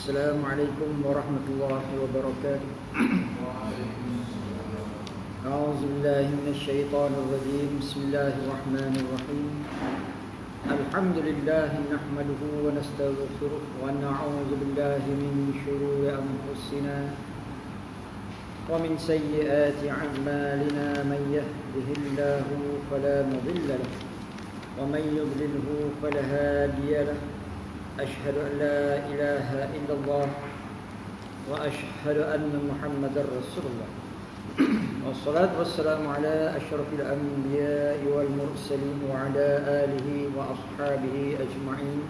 Assalamualaikum warahmatullahi wabarakatuh. A'udzubillahi minasyaitonir rajim. Bismillahirrahmanirrahim. Alhamdulillahi nahmaduhu wa nastaghfiruh wa na'udzubillahi min shururi anfusina wa min sayyiati a'malina. Man yahdihillahu fala mudilla lahu wa man yudlilhu fala hadiya lahu. أشهد أن لا إله إلا الله وأشهد أن محمدا رسول الله والصلاة والسلام على أشرف الأنبياء والمرسلين وعلى آله وأصحابه أجمعين.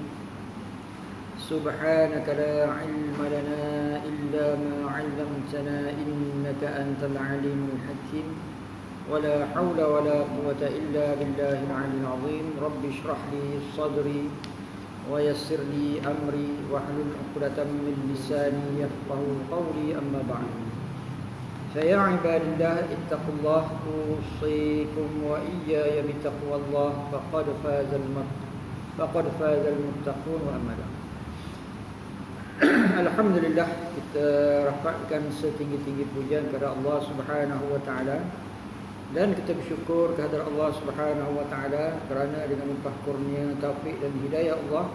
سبحانك لا علم لنا إلا ما علمتنا إنك أنت العليم الحكيم. ولا حول ولا قوة إلا بالله العلي العظيم. رب اشرح لي صدري ويسر لي أمري واحلل عقدة من لساني يفقهوا قولي. أما بعد فيا عباد الله اتقوا الله أوصيكم وإياي بتقوى الله فقد فاز المتقون. وأما بعد Alhamdulillah, kita rapatkan setinggi-tinggi pujian kepada Allah Subhanahu wa taala dan kita bersyukur kehadrat Allah Subhanahu wa taala kerana dengan limpah kurnia, taufik dan hidayah Allah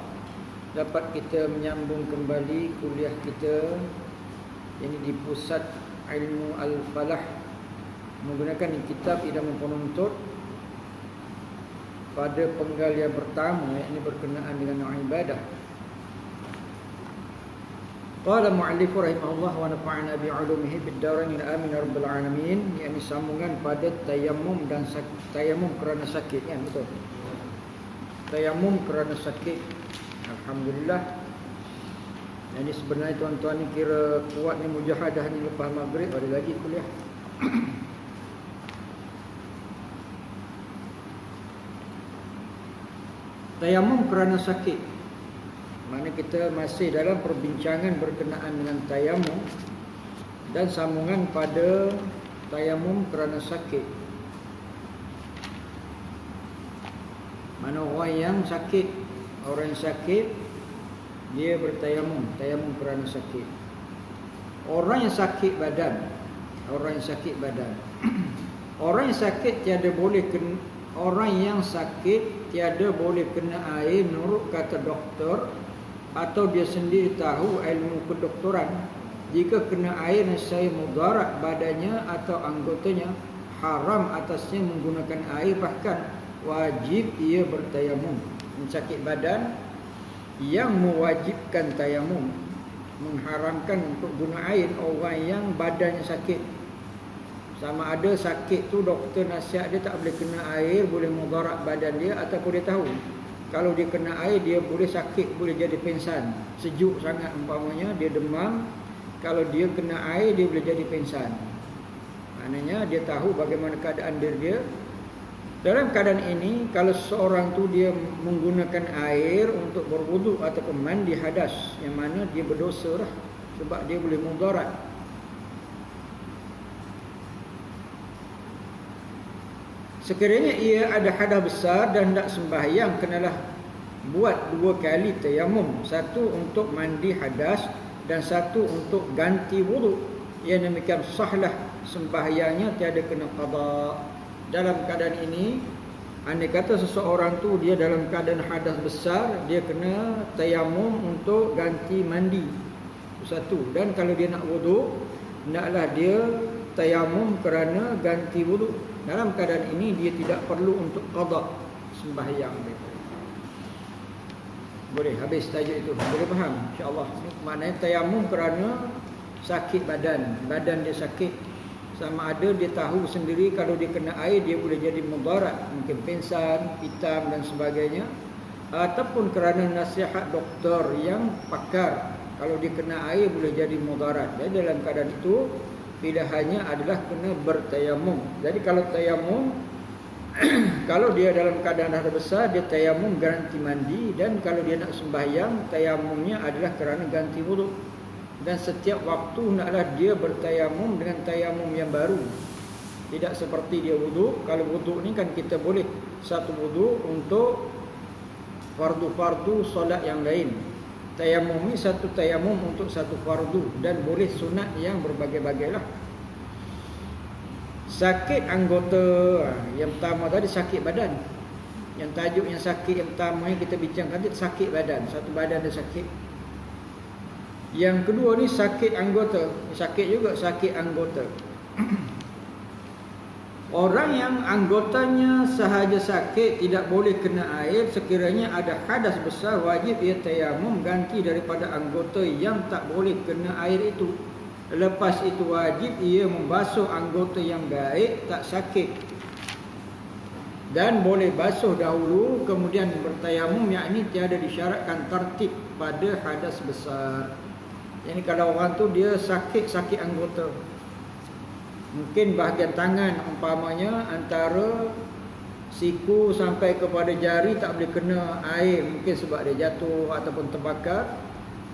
dapat kita menyambung kembali kuliah kita ini di Pusat Ilmu Al-Falah menggunakan kitab Idaman Penuntut pada penggal yang pertama, yakni berkenaan dengan ibadah. Qala mu'allif rahimahullah wa nafa'ana bi'ulumihi bid-darain amin ya rabbal alamin. Yakni sambungan pada tayamum dan tayamum kerana sakit, kan? Betul. Tayamum kerana sakit. Alhamdulillah. Jadi sebenarnya tuan-tuan ni kira kuat ni mujahadah ni lepas maghrib ada lagi kuliah. Tayamum kerana sakit. Mana kita masih dalam perbincangan berkenaan dengan tayamum dan sambungan pada tayamum kerana sakit. Mana orang yang sakit dia bertayamum, tayamum kerana sakit. Orang yang sakit badan, orang yang sakit tiada boleh kena air menurut kata doktor atau dia sendiri tahu ilmu kedoktoran. Jika kena air nescaya mudarat badannya atau anggotanya, haram atasnya menggunakan air, bahkan wajib ia bertayamum. Sakit badan yang mewajibkan tayamum, mengharamkan untuk guna air orang yang badannya sakit. Sama ada sakit tu doktor nasihat dia tak boleh kena air, boleh mudarat badan dia, ataupun dia tahu kalau dia kena air dia boleh sakit, boleh jadi pingsan. Sejuk sangat umpamanya, dia demam, kalau dia kena air dia boleh jadi pingsan. Maknanya dia tahu bagaimana keadaan diri dia. Dalam keadaan ini, kalau seorang tu dia menggunakan air untuk berwuduk ataupun mandi hadas, yang mana dia berdosa lah, sebab dia boleh mudarat. Sekiranya ia ada hadas besar dan hendak sembahyang, kenalah buat 2 kali tayamum, satu untuk mandi hadas dan satu untuk ganti wuduk. Yang demikian sahlah sembahyangnya, tiada kena qada. Dalam keadaan ini, andai kata seseorang tu dia dalam keadaan hadas besar, dia kena tayamum untuk ganti mandi, satu. Dan kalau dia nak wuduk, hendaklah dia tayamum kerana ganti wuduk. Dalam keadaan ini dia tidak perlu untuk qada sembahyang dia. Boleh habis tajuk itu, boleh faham insya-Allah. Maknanya tayamum kerana sakit badan dia sakit. Sama ada dia tahu sendiri kalau dia kena air dia boleh jadi mudarat, mungkin pingsan, hitam dan sebagainya, ataupun kerana nasihat doktor yang pakar, kalau dia kena air boleh jadi mudarat. Jadi dalam keadaan itu pilihannya adalah kena bertayamum. Jadi kalau tayamum kalau dia dalam keadaan hadas besar, dia tayamum ganti mandi, dan kalau dia nak sembahyang, tayamumnya adalah kerana ganti wuduk. Dan setiap waktu hendaklah dia bertayamum dengan tayamum yang baru. Tidak seperti dia wuduk. Kalau wuduk ni kan kita boleh satu wuduk untuk fardu-fardu solat yang lain. tayamum ni satu tayamum untuk satu fardu dan boleh sunat yang berbagai-bagai lah. Sakit anggota, yang pertama tadi sakit badan. Yang tajuk yang sakit yang pertama yang kita bincangkan tadi sakit badan, satu badan dia sakit. Yang kedua ni sakit anggota, sakit juga sakit anggota. Orang yang anggotanya sahaja sakit tidak boleh kena air, sekiranya ada hadas besar wajib ia tayamum ganti daripada anggota yang tak boleh kena air itu. Lepas itu wajib ia membasuh anggota yang baik tak sakit. Dan boleh basuh dahulu kemudian bertayamum, yakni tiada disyaratkan tertib pada hadas besar. Jadi kalau orang tu dia sakit anggota, mungkin bahagian tangan umpamanya antara siku sampai kepada jari tak boleh kena air, mungkin sebab dia jatuh ataupun terbakar,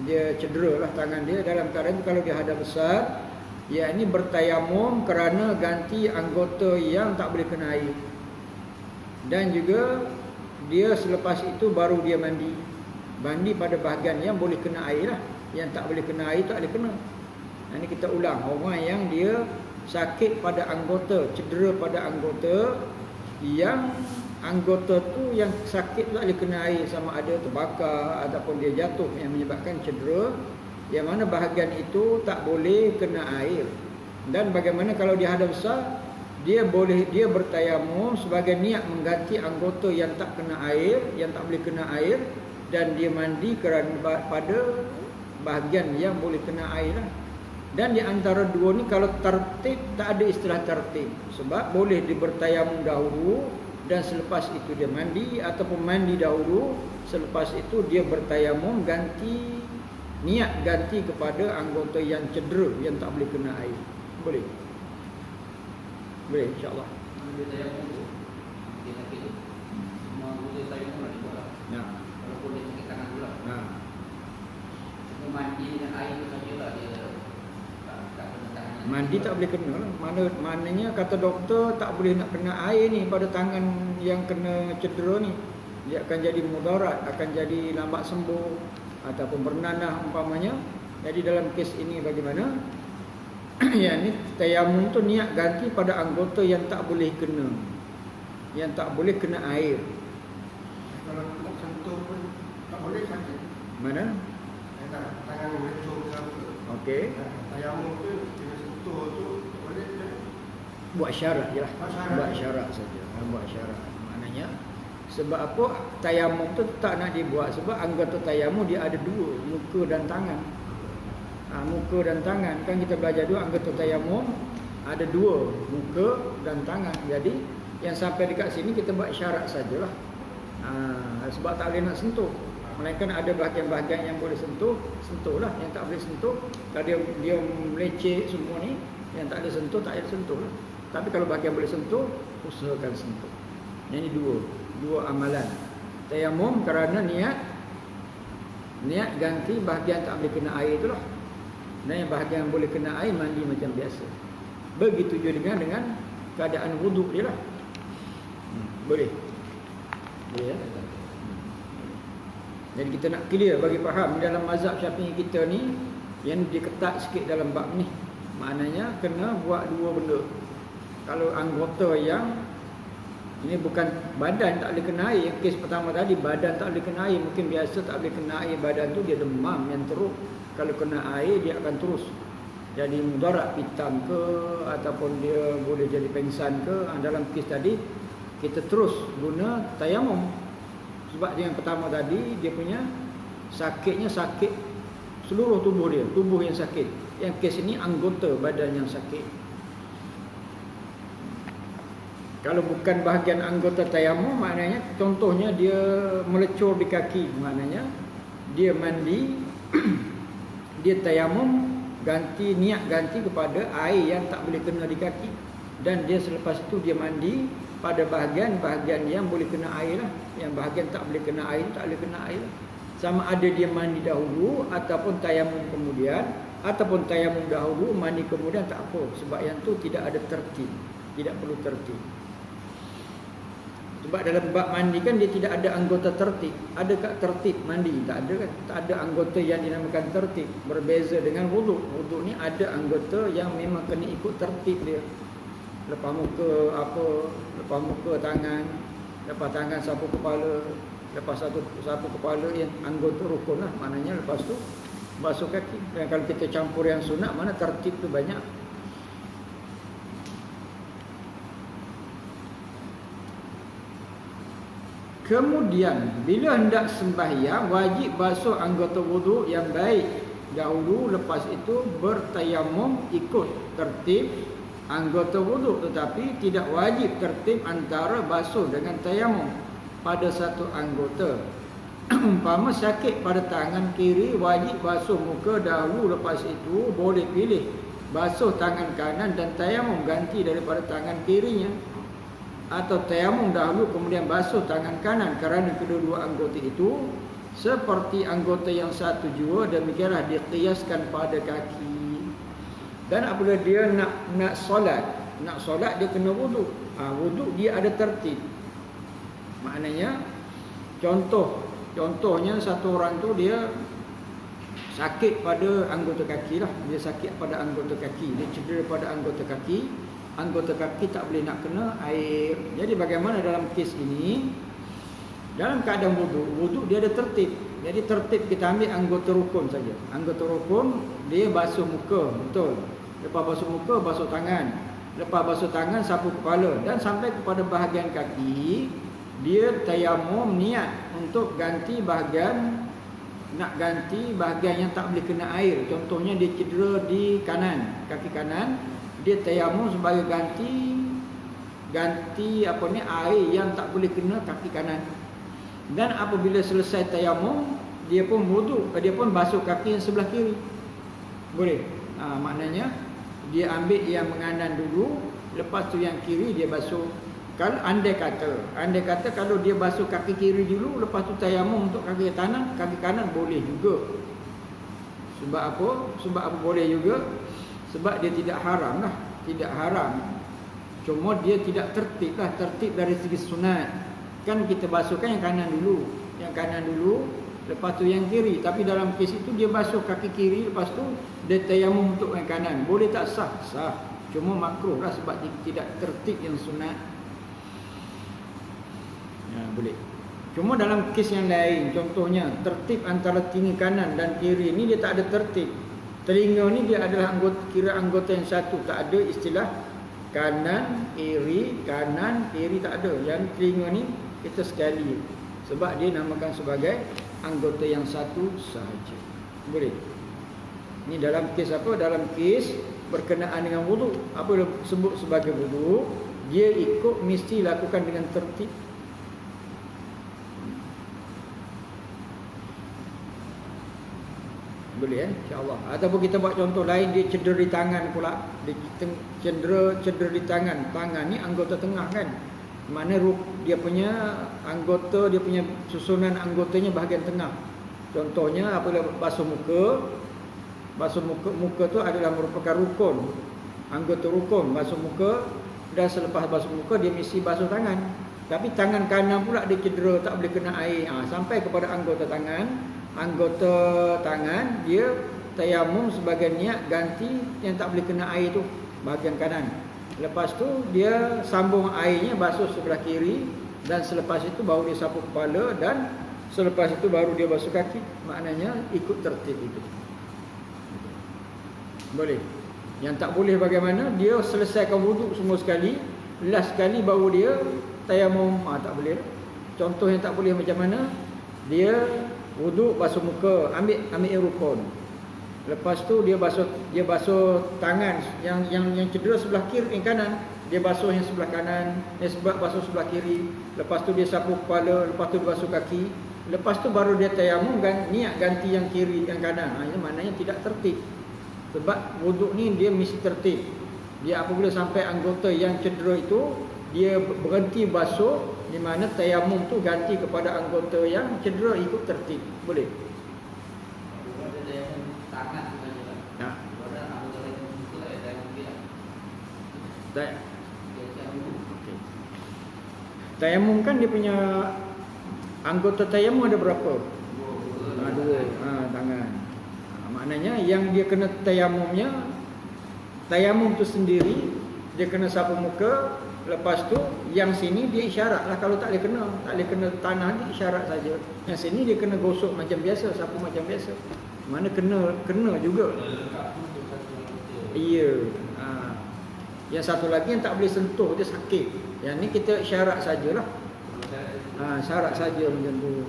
dia cedera lah tangan dia. Dalam keadaan itu kalau dia hadas besar, yakni bertayamum kerana ganti anggota yang tak boleh kena air. Dan juga dia selepas itu baru dia mandi pada bahagian yang boleh kena air lah. Yang tak boleh kena air tak boleh kena. Ini kita ulang, orang yang dia sakit pada anggota, cedera pada anggota, yang anggota tu yang sakit tu tak boleh kena air, sama ada terbakar ataupun dia jatuh yang menyebabkan cedera, yang mana bahagian itu tak boleh kena air. Dan bagaimana kalau dia hadas besar, dia bertayamum sebagai niat mengganti anggota yang tak kena air, yang tak boleh kena air, dan dia mandi kerana pada bahagian yang boleh kena air lah. Dan di antara dua ni kalau tertib, tak ada istilah tertib, sebab boleh dia bertayamum dahulu dan selepas itu dia mandi, ataupun mandi dahulu selepas itu dia bertayamum niat ganti kepada anggota yang cedera yang tak boleh kena air. Boleh insya-Allah. Dia tayamum tu, dia sakit tu, semua anggota tayamum lah dibuat. Ya. Walaupun dia sakit tangan pula. Cuma mandi dengan air tu sajalah dia tak kena tangan. Mandi tak boleh kena lah. Maknanya kata doktor tak boleh nak kena air ni pada tangan yang kena cedera ni. Dia akan jadi mudarat, akan jadi lambat sembuh ataupun bernanah umpamanya. Jadi dalam kes ini bagaimana? Ya, ni tayamum tu niat ganti pada anggota yang tak boleh kena, yang tak boleh kena air. Kalau tak sentuh pun tak boleh sakit. Mana? Tangan melecur ke apa. Okey. Tayamum tu kena sentuh tu tak boleh. Buat syarat je lah. Buat syarat. Buat syarat saja. Buat syarat. Maknanya sebab apa tayamum tu tak nak dibuat, sebab anggota tayamum dia ada dua, muka dan tangan. Muka dan tangan, kan kita belajar dulu anggota tayamum ada dua, muka dan tangan. Jadi yang sampai dekat sini kita buat syarat sajalah. Sebab tak boleh nak sentuh, melainkan ada bahagian-bahagian yang boleh sentuhlah. Yang tak boleh sentuh, kalau dia meleceh semua ni, yang tak boleh sentuh tak boleh sentuh lah. Tapi kalau bahagian boleh sentuh, usahakan sentuh. Ini dua amalan. Tayamum kerana niat ganti bahagian tak boleh kena air itulah. Dan yang bahagian yang boleh kena air, mandi macam biasa. Begitu juga dengan keadaan wuduk dia lah. Boleh ya? Jadi kita nak clear bagi faham dalam mazhab Syafi'i kita ni, yang diketat sikit dalam bab ni, maknanya kena buat dua benda. Kalau anggota yang ini bukan badan tak boleh kena air, yang kes pertama tadi badan tak boleh kena air, mungkin biasa tak boleh kena air badan tu, dia demam yang teruk. Kalau kena air dia akan terus jadi mudarat, pitam ke ataupun dia boleh jadi pengsan ke. Dalam kes tadi kita terus guna tayamum, sebab yang pertama tadi dia punya sakitnya sakit seluruh tubuh dia, tubuh yang sakit. Yang kes ini anggota badan yang sakit. Kalau bukan bahagian anggota tayamum, maknanya contohnya dia melecur di kaki, maknanya dia mandi dia tayamum niat ganti kepada air yang tak boleh kena di kaki, dan dia selepas itu dia mandi pada bahagian yang boleh kena air lah. Yang bahagian tak boleh kena air tak boleh kena air lah. Sama ada dia mandi dahulu ataupun tayamum kemudian, ataupun tayamum dahulu mandi kemudian, tak apa, sebab yang tu tidak ada tertib, tidak perlu tertib. Itu Sebab dalam bab mandi kan dia tidak ada anggota tertib. Ada kat tertib mandi? Tak ada kan? Tak ada anggota yang dinamakan tertib. Berbeza dengan wuduk. Wuduk ni ada anggota yang memang kena ikut tertib dia. Lepas muka apa, lepas muka tangan, lepas tangan sapu kepala, lepas sapu kepala yang anggota rukun lah. Maknanya lepas tu basuh kaki. Dan kalau kita campur yang sunat, mana tertib tu banyak. Kemudian bila hendak sembahyang wajib basuh anggota wuduk yang baik dahulu, lepas itu bertayamum ikut tertib anggota wuduk, tetapi tidak wajib tertib antara basuh dengan tayamum pada satu anggota. Umpama sakit pada tangan kiri wajib basuh muka dahulu, lepas itu boleh pilih basuh tangan kanan dan tayamum ganti daripada tangan kirinya, atau tayamum dahulu kemudian basuh tangan kanan, kerana kedua-dua anggota itu seperti anggota yang satu jua. Demikianlah diqiyaskan pada kaki. Dan apabila dia nak solat dia kena wuduk. Wuduk dia ada tertib. Maknanya contohnya satu orang tu dia sakit pada anggota kaki lah. Dia sakit pada anggota kaki, dia cedera pada anggota kaki. Anggota kaki tak boleh nak kena air. Jadi bagaimana dalam kes ini? Dalam keadaan wuduk dia ada tertib. Jadi tertib kita ambil anggota rukun saja. Anggota rukun dia basuh muka, betul. Lepas basuh muka, basuh tangan. Lepas basuh tangan, sapu kepala. Dan sampai kepada bahagian kaki, dia tayamum niat untuk ganti bahagian, nak ganti bahagian yang tak boleh kena air. Contohnya dia cedera di kanan, kaki kanan, dia tayamum sebagai ganti air yang tak boleh kena kaki kanan. Dan apabila selesai tayamum, dia pun wuduk, dia pun basuh kaki yang sebelah kiri. Boleh. Maknanya dia ambil yang menganan dulu, lepas tu yang kiri dia basuh. Kalau andai kata kalau dia basuh kaki kiri dulu, lepas tu tayamum untuk kaki kanan boleh juga. Sebab apa boleh juga? Sebab dia tidak haram lah. Tidak haram. Cuma dia tidak tertib lah. Tertib dari segi sunat. Kan kita basuhkan yang kanan dulu. Yang kanan dulu, lepas tu yang kiri. Tapi dalam kes itu dia basuh kaki kiri, lepas tu dia tayamum untuk yang kanan. Boleh tak sah? Sah. Cuma makruh lah sebab dia tidak tertib yang sunat. Boleh. Cuma dalam kes yang lain, contohnya tertib antara telinga kanan dan kiri ni dia tak ada tertib. Telinga ni dia adalah anggota yang satu, tak ada istilah kanan kiri tak ada. Yang telinga ni kita sekali, sebab dia namakan sebagai anggota yang satu sahaja. Boleh. Ini dalam kes apa? Dalam kes berkenaan dengan wuduk. Apa sebut sebagai wuduk? Dia ikut mesti lakukan dengan tertib. Boleh insya-Allah. Ataupun kita buat contoh lain, dia cedera di tangan pula. Dia cedera di tangan. Tangan ni anggota tengah kan. Mana dia punya anggota, dia punya susunan anggotanya bahagian tengah. Contohnya apabila basuh muka tu adalah merupakan rukun. Anggota rukun basuh muka, dan selepas basuh muka dia mesti basuh tangan. Tapi tangan kanan pula dia cedera, tak boleh kena air. Sampai kepada anggota tangan dia tayamum sebagai niat ganti yang tak boleh kena air tu bahagian kanan. Lepas tu dia sambung airnya basuh sebelah kiri, dan selepas itu baru dia sapu kepala, dan selepas itu baru dia basuh kaki. Maknanya ikut tertib itu. Boleh. Yang tak boleh bagaimana? Dia selesaikan wuduk semua sekali, last sekali baru dia tayamum. Tak boleh. Contoh yang tak boleh macam mana? Dia wuduk, basuh muka, ambil yang rukun. Lepas tu dia basuh tangan yang cedera sebelah kiri kanan, dia basuh yang sebelah kanan, basuh sebelah kiri. Lepas tu dia sapu kepala, lepas tu dia basuh kaki. Lepas tu baru dia tayamum niat ganti yang kiri yang kanan. Ini maknanya tidak tertib. Sebab wuduk ni dia mesti tertib. Dia apabila sampai anggota yang cedera itu, dia berhenti basuh, di mana tayamum tu ganti kepada anggota yang cedera ikut tertib. Boleh. Ada tayamum tangan sebenarnya lah. Ya. Ada anggota lain itu ada tayamum dia. Tak. Dia tayamum. Okey. Tayamum kan dia punya anggota tayamum ada berapa? Dua. Tangan. Maknanya yang dia kena tayamumnya, tayamum tu sendiri dia kena sapu muka. Lepas tu yang sini dia isyarat lah. Kalau tak boleh kena tanah dia isyarat saja. Yang sini dia kena gosok macam biasa, sapu macam biasa. Mana kena juga. Iya. Yang satu lagi yang tak boleh sentuh, dia sakit. Yang ni kita syarat sajalah. Syarat saja macam tu.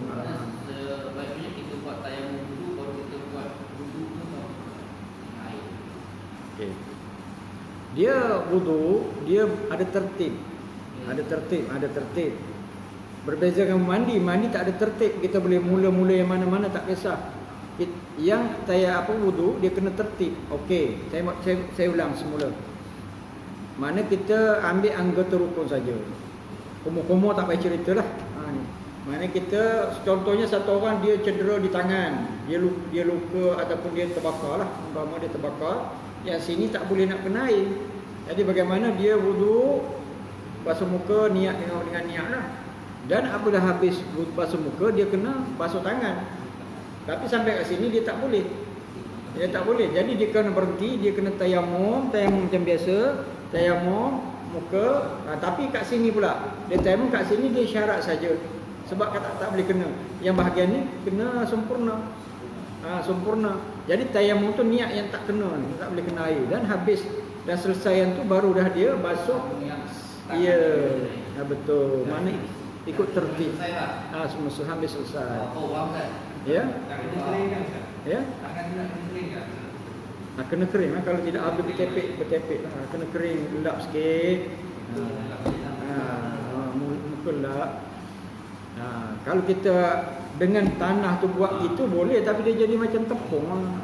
Sebaiknya kita buat tayamum dulu, baru kita buat wudu tu air. Okay. Dia wudu, dia ada tertib. Ada tertib. Berbeza dengan mandi tak ada tertib. Kita boleh mula-mula yang mana-mana tak kisah. Yang wudu dia kena tertib. Okey, saya ulang semula. Mana kita ambil anggota rukun saja. Kumur-kumur tak payah ceritalah. Mana kita contohnya satu orang dia cedera di tangan, dia luka ataupun dia terbakar lah. Umpama dia terbakar, yang sini tak boleh nak kena air. Jadi bagaimana dia wudu, basuh muka niat dengan niat lah. Dan apabila habis basuh muka dia kena basuh tangan. Tapi sampai kat sini dia tak boleh. Jadi dia kena berhenti, dia kena tayamum macam biasa, tayamum muka. Tapi kat sini pula, dia tayamum kat sini dia syarat saja. Sebab kata tak boleh kena. Yang bahagian ni kena sempurna. Sempurna. Jadi tayamum tu niat yang tak kena ni, tak boleh kena air. Dan habis dan selesai yang tu baru dah dia basuh. Ya, betul. Mana ikut tertib. Semua habis selesai. Ya. Ya. Kena kering lah. Kalau tidak habis bertepek lah. Kena kering, lap sikit. Muka lap. Kalau kita dengan tanah tu buat gitu boleh, tapi dia jadi macam tepung lah.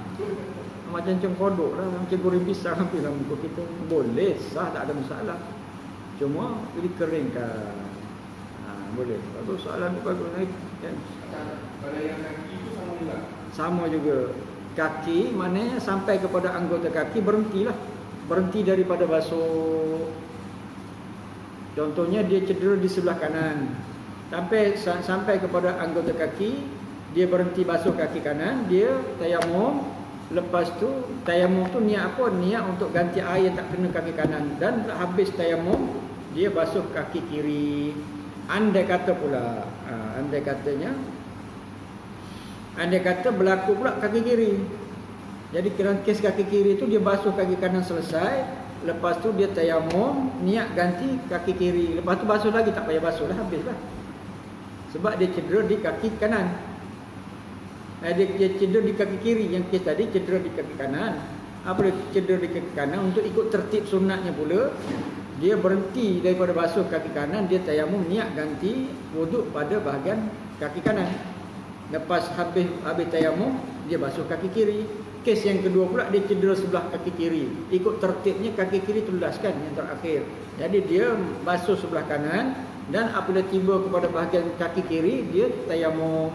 Macam cengkodok lah, macam goreng pisang hampir lah muka kita. Boleh, sah, tak ada masalah. Cuma dikeringkan. Boleh. Bagus, soalan tu bagus. Kan? Kalau yang kaki tu sama juga? Sama juga. Kaki maknanya sampai kepada anggota kaki berhentilah. Berhenti daripada basuh. Contohnya dia cedera di sebelah kanan. Sampai kepada anggota kaki, dia berhenti basuh kaki kanan, dia tayamum. Lepas tu tayamum tu niat apa? Niat untuk ganti air yang tak kena kaki kanan. Dan habis tayamum, dia basuh kaki kiri. Andai kata pula, andai kata berlaku pula kaki kiri. Jadi dalam kes kaki kiri tu dia basuh kaki kanan selesai. Lepas tu dia tayamum, niat ganti kaki kiri. Lepas tu basuh lagi, tak payah basuh lah, habis lah. Sebab dia cedera di kaki kanan. Dia cedera di kaki kiri. Yang kes tadi cedera di kaki kanan. Apa dia cedera di kaki kanan? Untuk ikut tertib sunatnya pula, dia berhenti daripada basuh kaki kanan, dia tayamum niat ganti wuduk pada bahagian kaki kanan. Lepas habis tayamum, dia basuh kaki kiri. Kes yang kedua pula, dia cedera sebelah kaki kiri. Ikut tertibnya kaki kiri tulaskan yang terakhir. Jadi dia basuh sebelah kanan, dan apabila tiba kepada bahagian kaki kiri, dia tayamum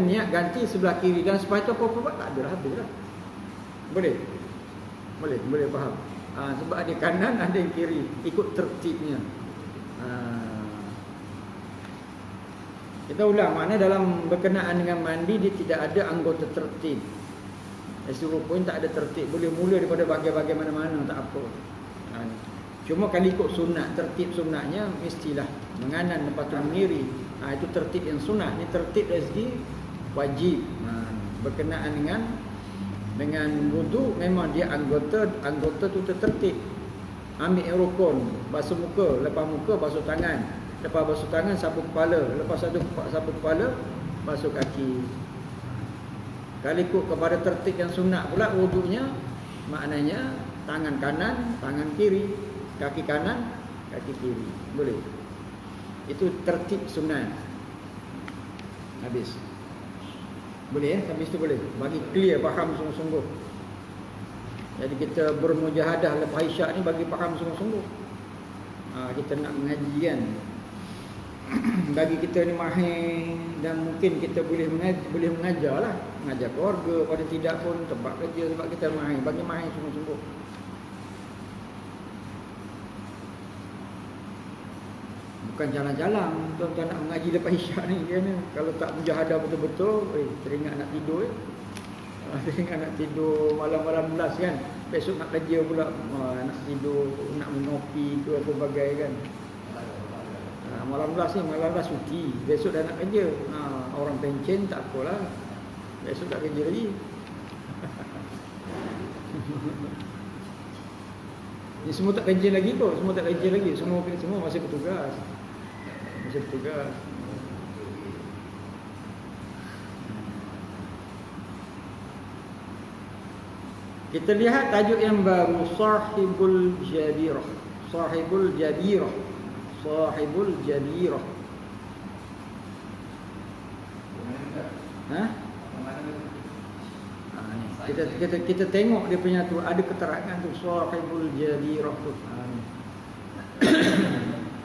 niat ganti sebelah kiri. Dan setelah itu apa-apa buat, tak ada lah, habis lah. Boleh faham. Sebab ada kanan, ada yang kiri, ikut tertibnya. Kita ulang, makna dalam berkenaan dengan mandi, dia tidak ada anggota tertib. Seluruh poin tak ada tertib. Boleh mula daripada bahagian-bahagian mana-mana, tak apa. Cuma kalau ikut sunat, tertib sunatnya mestilah menganan lepas tu mengiri. Itu tertib yang sunat. Ini tertib dari segi wajib. Berkenaan dengan wudu, memang dia anggota tu tertib. Ambil rukun, basuh muka, lepas muka basuh tangan, lepas basuh tangan sapu kepala, lepas sapu kepala basuh kaki. Kalau ikut kepada tertib yang sunat pula wudunya, maknanya tangan kanan, tangan kiri, kaki kanan, kaki kiri. Boleh. Itu tertib sunat. Habis. Boleh habis tu boleh. Bagi clear, faham sungguh-sungguh. Jadi kita bermujahadah lepas isyak ni bagi faham sungguh-sungguh. Kita nak mengaji kan. Bagi kita ni mahir, dan mungkin kita boleh mengajar lah. Mengajar keluarga, pada tidak pun tempat kerja, sebab kita mahir. Bagi mahir sungguh-sungguh. bukan jalan-jalan. Tuan-tuan nak mengaji lepas isyak ni kan, kalau tak mujahadah betul-betul, teringat nak tidur teringat nak tidur malam-malam belas kan. Besok nak kerja pula, nak tidur, nak mengopi ke atau bagai kan. Malam belas ni, malam belas cuti. Besok dah nak kerja. Orang pencen tak apalah. Besok tak kerja lagi. Ni semua tak kerja lagi kot. Semua tak kerja lagi. Semua masih bertugas. Masih bertugas. Kita lihat tajuk yang baru, Sahibul Jabirah. Sahibul Jabirah. Sahibul Jabirah. Kita tengok dia punya tu, ada keterangan tu, Sahibul Jabirah tu.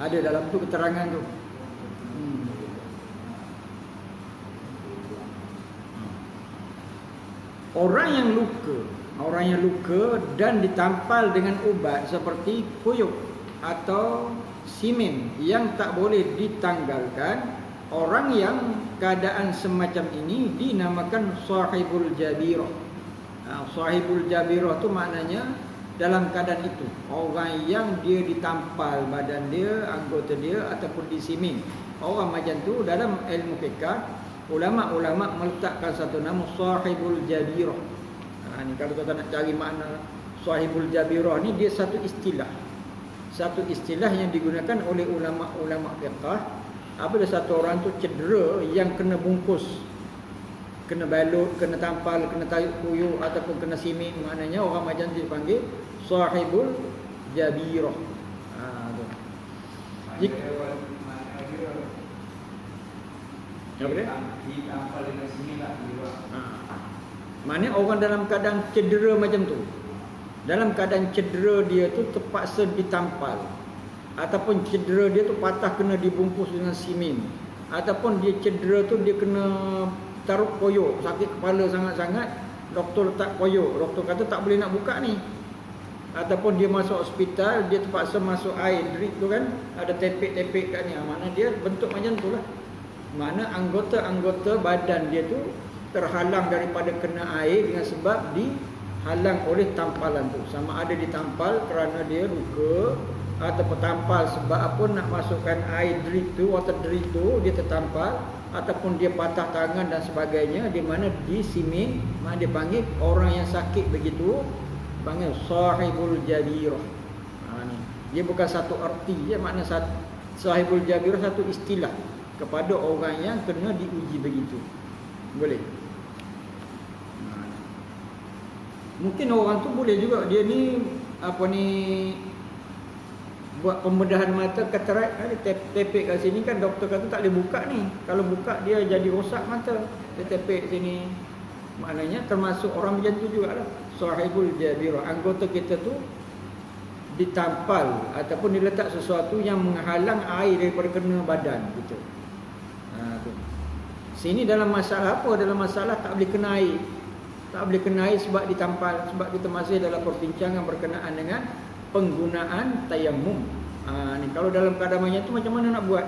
Ada dalam tu keterangan tu. Orang yang luka dan ditampal dengan ubat seperti kuyup atau simen yang tak boleh ditanggalkan, orang yang keadaan semacam ini dinamakan Sahibul Jabirah. Sahibul Jabirah tu maknanya dalam keadaan itu, orang yang dia ditampal badan dia, anggota dia ataupun disimen. Orang macam tu dalam ilmu fiqh, ulama-ulama meletakkan satu nama Sahibul Jabirah. Ni kalau kita nak cari makna Sahibul Jabirah ni, dia satu istilah. Satu istilah yang digunakan oleh ulama-ulama fiqh. Apabila satu orang tu cedera yang kena bungkus, kena balut, kena tampal, kena tarik kuyup ataupun kena simen, maknanya orang macam tu dipanggil Sahibul Jabirah. Apa dia? Ditampal dengan simen tak boleh. Maknanya orang dalam keadaan cedera macam tu, dalam keadaan cedera dia tu terpaksa ditampal, ataupun cedera dia tu patah kena dibungkus dengan simen, ataupun dia cedera tu dia kena taruh koyok, sakit kepala sangat-sangat, doktor letak koyok, doktor kata tak boleh nak buka ni, ataupun dia masuk hospital, dia terpaksa masuk air drip tu kan, ada tepek-tepek kat ni. Maknanya dia bentuk macam tu lah. Makna anggota-anggota badan dia tu terhalang daripada kena air dengan sebab dihalang oleh tampalan tu. Sama ada ditampal kerana dia luka, ataupun tampal sebab apa nak masukkan air drip tu, water drip tu, dia tertampal, ataupun dia patah tangan dan sebagainya, di mana disimen, mana dia panggil orang yang sakit begitu, panggil Sahibul Jabirah. Ni dia bukan satu arti je, makna Sahibul Jabirah satu istilah kepada orang yang kena diuji begitu. Boleh. Mungkin orang tu boleh juga dia ni buat pembedahan mata, katarak, ada tepek kat sini kan, doktor kata tak boleh buka ni. Kalau buka dia jadi rosak mata. Dia tepek sini. Maknanya termasuk orang macam tu jugalah. Sahibul Jabirah. Anggota kita tu ditampal ataupun diletak sesuatu yang menghalang air daripada kena badan gitu. Tu. Sini dalam masalah apa? Dalam masalah tak boleh kena air. Tak boleh kena air sebab ditampal. Sebab kita masih dalam perbincangan berkenaan dengan penggunaan tayammum. Ni kalau dalam keadaan macam tu macam mana nak buat?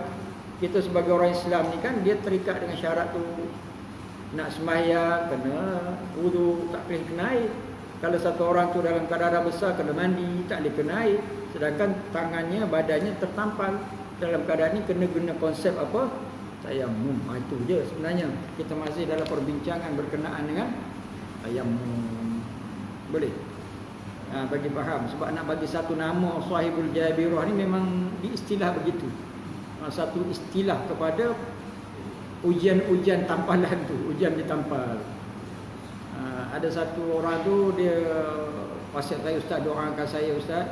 Kita sebagai orang Islam ni kan dia terikat dengan syarat tu. Nak sembahyang kena wudu, tak boleh kena air. Kalau satu orang tu dalam keadaan besar kena mandi, tak boleh kena air. Sedangkan tangannya, badannya tertampal. Dalam keadaan ni kena guna konsep apa? Tayammum. Itu je sebenarnya. Kita masih dalam perbincangan berkenaan dengan tayammum. Boleh? Bagi faham. Sebab nak bagi satu nama Sahibul Jabirah ni memang diistilah begitu. Satu istilah kepada ujian-ujian tampalan tu, ujian ditampal. Ada satu orang tu dia wasiat saya, ustaz doakan saya ustaz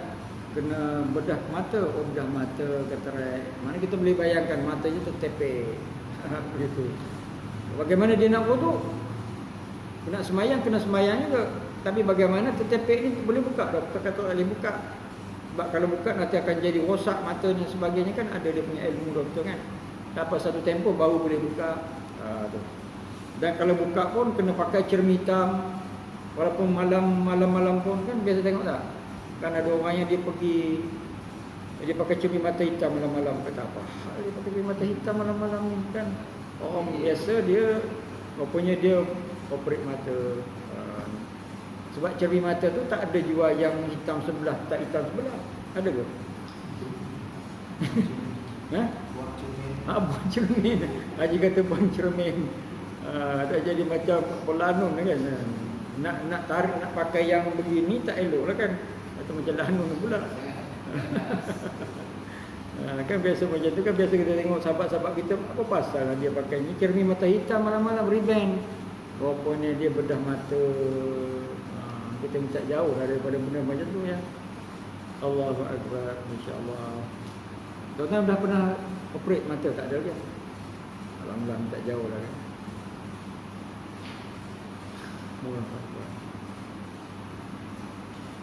kena bedah mata. Oh bedah mata katarak. Mana kita boleh bayangkan matanya tertepek. Begitu. Bagaimana dia nak wudu? Nak semayang kena semayang juga. Tapi bagaimana tertepek ni boleh buka? Doktor kata tak boleh buka. Sebab kalau buka nanti akan jadi rosak matanya sebagainya kan, ada dia punya ilmu doktor kan. Dapat satu tempoh baru boleh buka. Dan kalau buka pun kena pakai cermin hitam. Walaupun malam pun kan biasa tengok tak? Kan ada orang yang dia pergi Dia pakai cermin mata hitam malam-malam, kata apa? Dia pakai cermin mata hitam malam-malam ni kan. Orang biasa dia rupanya dia operate mata. Sebab cermin mata tu tak ada jual yang hitam sebelah, tak hitam sebelah. Ada ke? Buat cermin. Haji kata buat cermin. Tak jadi macam pelanun kan. Nak tarik, nak pakai yang begini tak elok lah kan. Atau macam lanun pula. Kan biasa macam tu kan, biasa kita tengok sahabat-sahabat kita, apa pasal dia pakai ni cermin mata hitam malam-malam rebound. Rupanya dia bedah mata. Kita minta jauh daripada benda macam tu ya. Allahu Akbar, insya-Allah. Tuan-tuan dah pernah operate mata tak ada kan? Alhamdulillah minta jauh lah kan.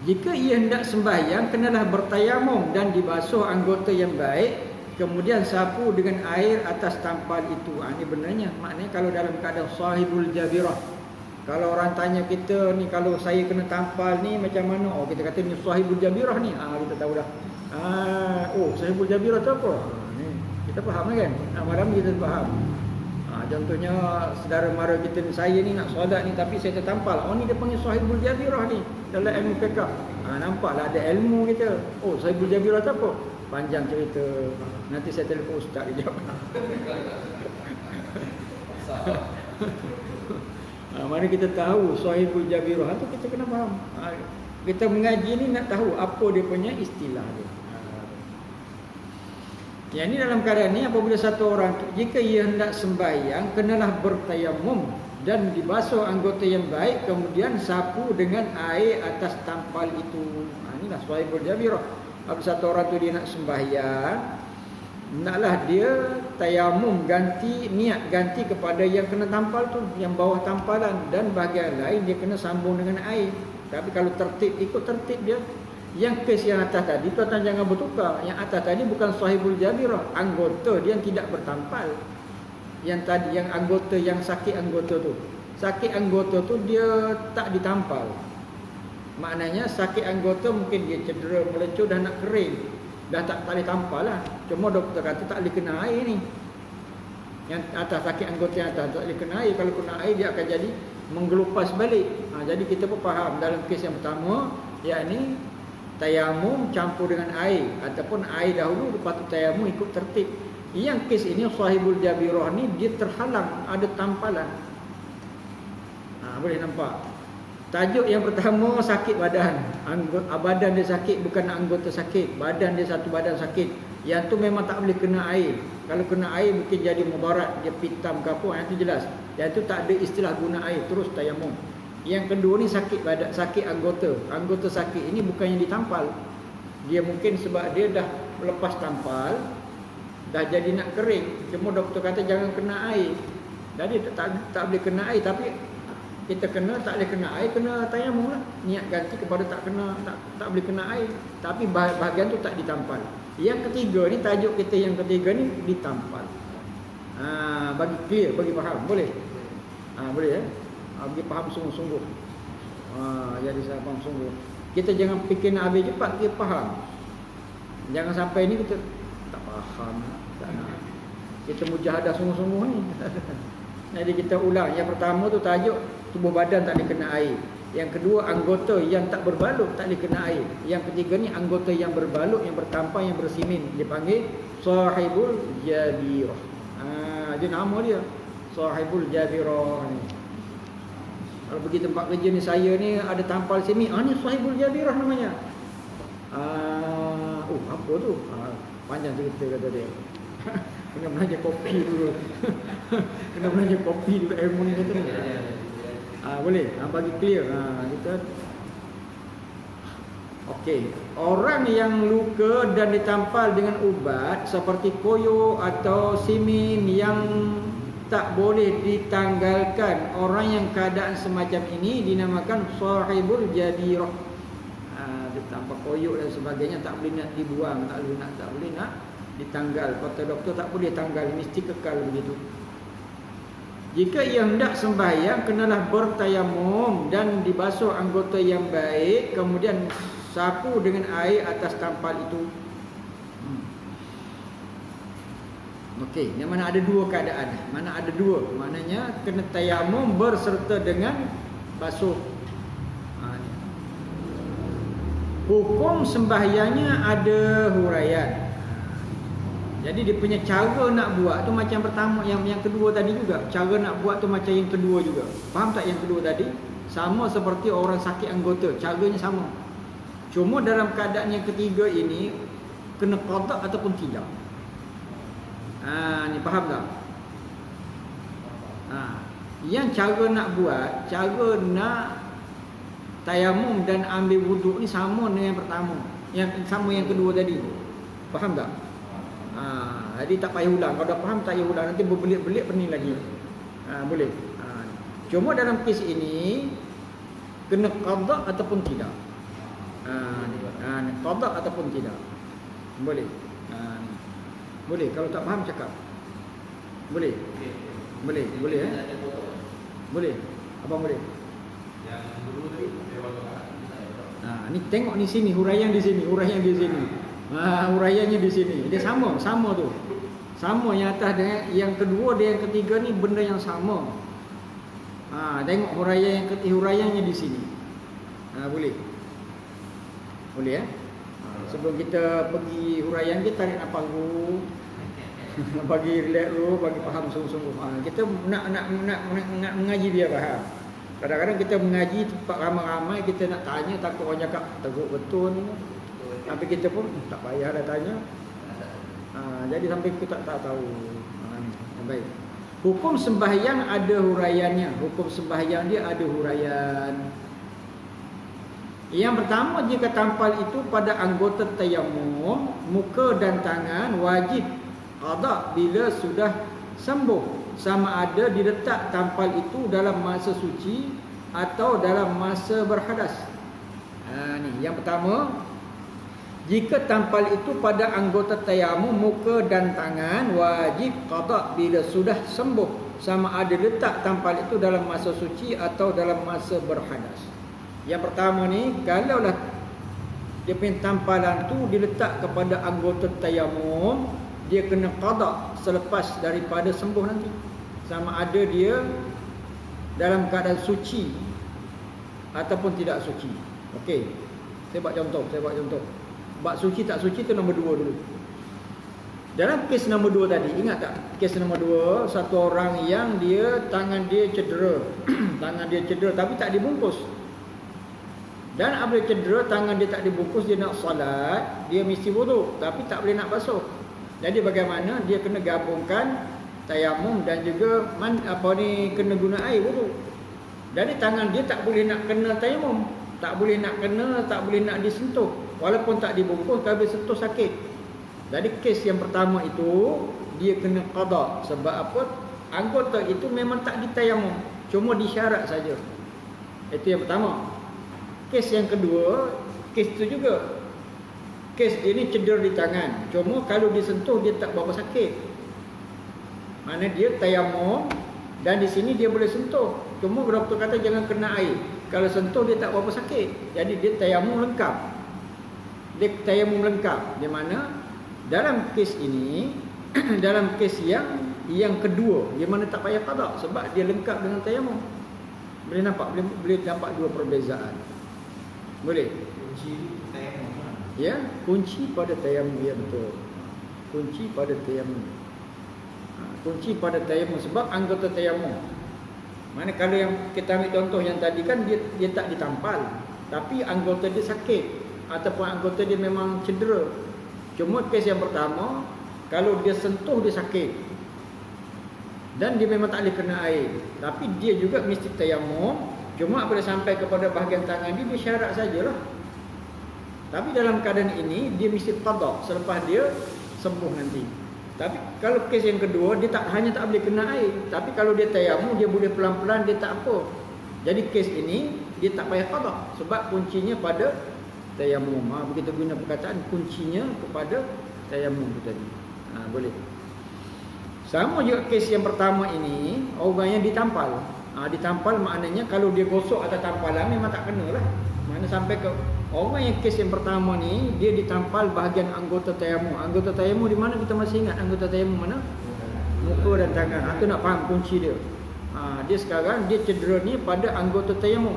Jika ia hendak sembahyang, kenalah bertayamum dan dibasuh anggota yang baik, kemudian sapu dengan air atas tampal itu. Ini benarnya. Maknanya kalau dalam keadaan sahibul jabirah, kalau orang tanya kita ni, kalau saya kena tampal ni macam mana? Oh, kita kata ni sahibul jabirah ni. Kita tahu dah. Sahibul jabirah tu apa? Ni kita faham kan? Malam ni kita faham. Contohnya saudara mara kita ni, saya ni nak solat ni tapi saya tertampal. Ni dia panggil sahibul jabirah ni dalam ilmu fiqh. Nampaklah ada ilmu kita. Sahibul jabirah tu apa? Panjang cerita. Nanti saya telefon ustaz dia jawab. Mana kita tahu sahibul jabirah tu, kita kena faham. Kita mengaji ni nak tahu apa dia punya istilah dia. Yang ini dalam keadaan ni, apabila satu orang jika ia hendak sembahyang, kenalah bertayamum dan dibasuh anggota yang baik, kemudian sapu dengan air atas tampal itu. Inilah sahibul jabirah. Apabila satu orang tu dia nak sembahyang, hendaklah dia tayamum, niat ganti kepada yang kena tampal tu, yang bawah tampalan, dan bahagian lain dia kena sambung dengan air. Tapi kalau tertib, ikut tertib dia. Yang kes yang atas tadi, tuan-tuan jangan bertukar. Yang atas tadi bukan sahibul jabirah, anggota dia yang tidak bertampal. Yang tadi, yang anggota, yang sakit anggota tu. Sakit anggota tu dia tak ditampal. Maknanya sakit anggota mungkin dia cedera, melecur, dah nak kering. Dah tak boleh tampal lah. Cuma doktor kata tak boleh kena air ni. Yang atas, sakit anggota yang atas tak boleh kena air. Kalau kena air dia akan jadi menggelupas balik. Jadi kita pun faham dalam kes yang pertama, yakni tayamum campur dengan air, ataupun air dahulu lepas tu tayamum, ikut tertib. Yang kes ini sahibul jabirah ni dia terhalang, ada tampalan. Boleh nampak. Tajuk yang pertama sakit badan. Badan dia sakit, bukan anggota sakit. Badan dia satu badan sakit. Yang tu memang tak boleh kena air. Kalau kena air mungkin jadi mudarat, dia pitam ke apa, yang tu jelas. Yang tu tak ada istilah guna air, terus tayamum. Yang kedua ni sakit badan, sakit anggota. Anggota sakit ini bukan yang ditampal. Dia mungkin sebab dia dah lepas tampal, dah jadi nak kering. Cuma doktor kata jangan kena air. Jadi tak boleh kena air, tapi kita kena, tak boleh kena air, kena tayamum lah. Niat ganti kepada tak boleh kena air, tapi bahagian tu tak ditampal. Yang ketiga ni, tajuk kita yang ketiga ni ditampal. Bagi clear, bagi faham, boleh? Boleh bagi faham sungguh-sungguh. Jadi saya faham sungguh. Kita jangan fikir nak habis cepat, kita faham. Jangan sampai ni kita tak faham, tak nak. Kita mujahadah sungguh-sungguh ni. Jadi kita ulang. Yang pertama tu tajuk tubuh badan tak boleh kena air. Yang kedua, anggota yang tak berbalut tak boleh kena air. Yang ketiga ni anggota yang berbalut, yang bertampal, yang bersimin, dipanggil sahibul jabirah. Dia nama dia sahibul jabirah ni. Kalau pergi tempat kerja ni, saya ni ada tampal simin, ni sahibul jabirah namanya. Apa tu? Panjang cerita kata dia. Kena belajar kopi dulu. Kena belajar kopi dulu, ilmu ni kata ni. Boleh, bagi clear. Kita okey. Orang yang luka dan ditampal dengan ubat seperti koyo atau simin yang tak boleh ditanggalkan, orang yang keadaan semacam ini dinamakan sahibul jabirah. Ditampal koyo dan sebagainya tak boleh nak dibuang, tak boleh nak ditanggal. Kata doktor tak boleh tanggal, mesti kekal begitu. Jika ia hendak sembahyang, kenalah bertayamum dan dibasuh anggota yang baik, kemudian sapu dengan air atas tampal itu. Okey, yang mana ada dua keadaan. Mana ada dua, maknanya kena tayamum berserta dengan basuh. Ni. Hukum sembahyangnya ada huraian. Jadi dia punya cara nak buat tu macam pertama, yang kedua tadi juga. Cara nak buat tu macam yang kedua juga. Faham tak yang kedua tadi? Sama seperti orang sakit anggota, caranya sama. Cuma dalam keadaan yang ketiga ini kena qada ataupun tidak. Ni faham tak? Yang cara nak buat, cara nak tayamum dan ambil wuduk ni sama dengan yang pertama, yang sama yang kedua tadi. Faham tak? Jadi tak payah ulang. Kalau dah faham tak payah ulang, nanti berbelit-belit pening lagi. Boleh. Cuma dalam kes ini kena qada ataupun tidak. Qada ataupun tidak. Boleh. Boleh, kalau tak faham cakap. Boleh. Boleh, boleh Boleh. Abang boleh. Yang dulu tadi Ni tengok ni sini, huraian di sini, huraian di sini. Huraiannya di sini. Dia sama tu. Sama yang atas dengan yang kedua, dia yang ketiga ni benda yang sama. Tengok huraian yang ketiga, huraiannya di sini. Boleh. Boleh sebelum kita pergi huraian, kita tarik nafas dulu. Bagi relax dulu, bagi faham sungguh-sungguh. Kita nak mengaji biar faham. Kadang-kadang kita mengaji tempat ramai-ramai, kita nak tanya, takut orang cakap teruk betul ni. Tapi kita pun tak payah dah tanya. Jadi sampai kita tak tahu. Baik. Hukum sembahyang ada huraiannya. Hukum sembahyang dia ada huraian. Yang pertama, jika tampal itu pada anggota tayamum, muka dan tangan wajib qada bila sudah sembuh, sama ada diletak tampal itu dalam masa suci atau dalam masa berhadas. Ni yang pertama, jika tampal itu pada anggota tayamum, muka dan tangan wajib qada bila sudah sembuh, sama ada letak tampal itu dalam masa suci atau dalam masa berhadas. Yang pertama ni, kalaulah dia punya tampalan tu diletak kepada anggota tayamum, dia kena qada selepas daripada sembuh nanti, sama ada dia dalam keadaan suci ataupun tidak suci. Okey, saya buat contoh. Bab suci tak suci tu nombor 2 dulu. Dalam kes nombor 2 tadi, ingat tak? Kes nombor 2, satu orang yang dia tangan dia cedera. Tangan dia cedera tapi tak dibungkus. Dan apabila cedera, tangan dia tak dibungkus, dia nak solat, dia mesti wuduk tapi tak boleh nak basuh. Jadi bagaimana? Dia kena gabungkan tayamum dan juga kena guna air wuduk. Jadi tangan dia tak boleh nak kena tayamum, tak boleh nak disentuh. Walaupun tak dibungkus, kalau sentuh sakit. Jadi kes yang pertama itu dia kena qada. Sebab apa? Anggota itu memang tak ditayamum, cuma disyarat saja. Itu yang pertama. Kes yang kedua, kes itu juga. Kes dia ni cedera di tangan, cuma kalau disentuh dia tak berapa sakit. Mana dia tayamum dan di sini dia boleh sentuh. Cuma doktor kata jangan kena air. Kalau sentuh dia tak berapa sakit. Jadi dia tayamum lengkap. Di mana dalam kes ini dalam kes yang kedua, di mana tak payah qada sebab dia lengkap dengan tayamum. Boleh nampak dua perbezaan. Boleh? kunci tayamum. Ya, kunci pada tayamum, ya betul. Kunci pada tayamum. Kunci pada tayamum sebab anggota tayamum. Mana kalau yang kita ambil contoh yang tadi kan dia tak ditampal, tapi anggota dia sakit ataupun anggota dia memang cedera. Cuma kes yang pertama, kalau dia sentuh dia sakit dan dia memang tak boleh kena air, tapi dia juga mesti tayamum. Cuma apabila sampai kepada bahagian tangan dia syarat sajalah. Tapi dalam keadaan ini dia mesti qada selepas dia sembuh nanti. Tapi kalau kes yang kedua, dia hanya tak boleh kena air, tapi kalau dia tayamum dia boleh pelan-pelan, dia tak apa. Jadi kes ini dia tak payah qada sebab kuncinya pada tayamum. Begitu guna perkataan kuncinya kepada tayamum itu tadi. Boleh. Sama juga kes yang pertama ini, orang yang ditampal. Ditampal maknanya kalau dia gosok atas tampalan memang tak kena lah. Mana sampai ke Orang yang kes yang pertama ni dia ditampal bahagian anggota tayamum. Anggota tayamum di mana kita masih ingat anggota tayamum mana? Muka dan tangan. Aku nak faham kunci dia. Dia sekarang dia cedera ni pada anggota tayamum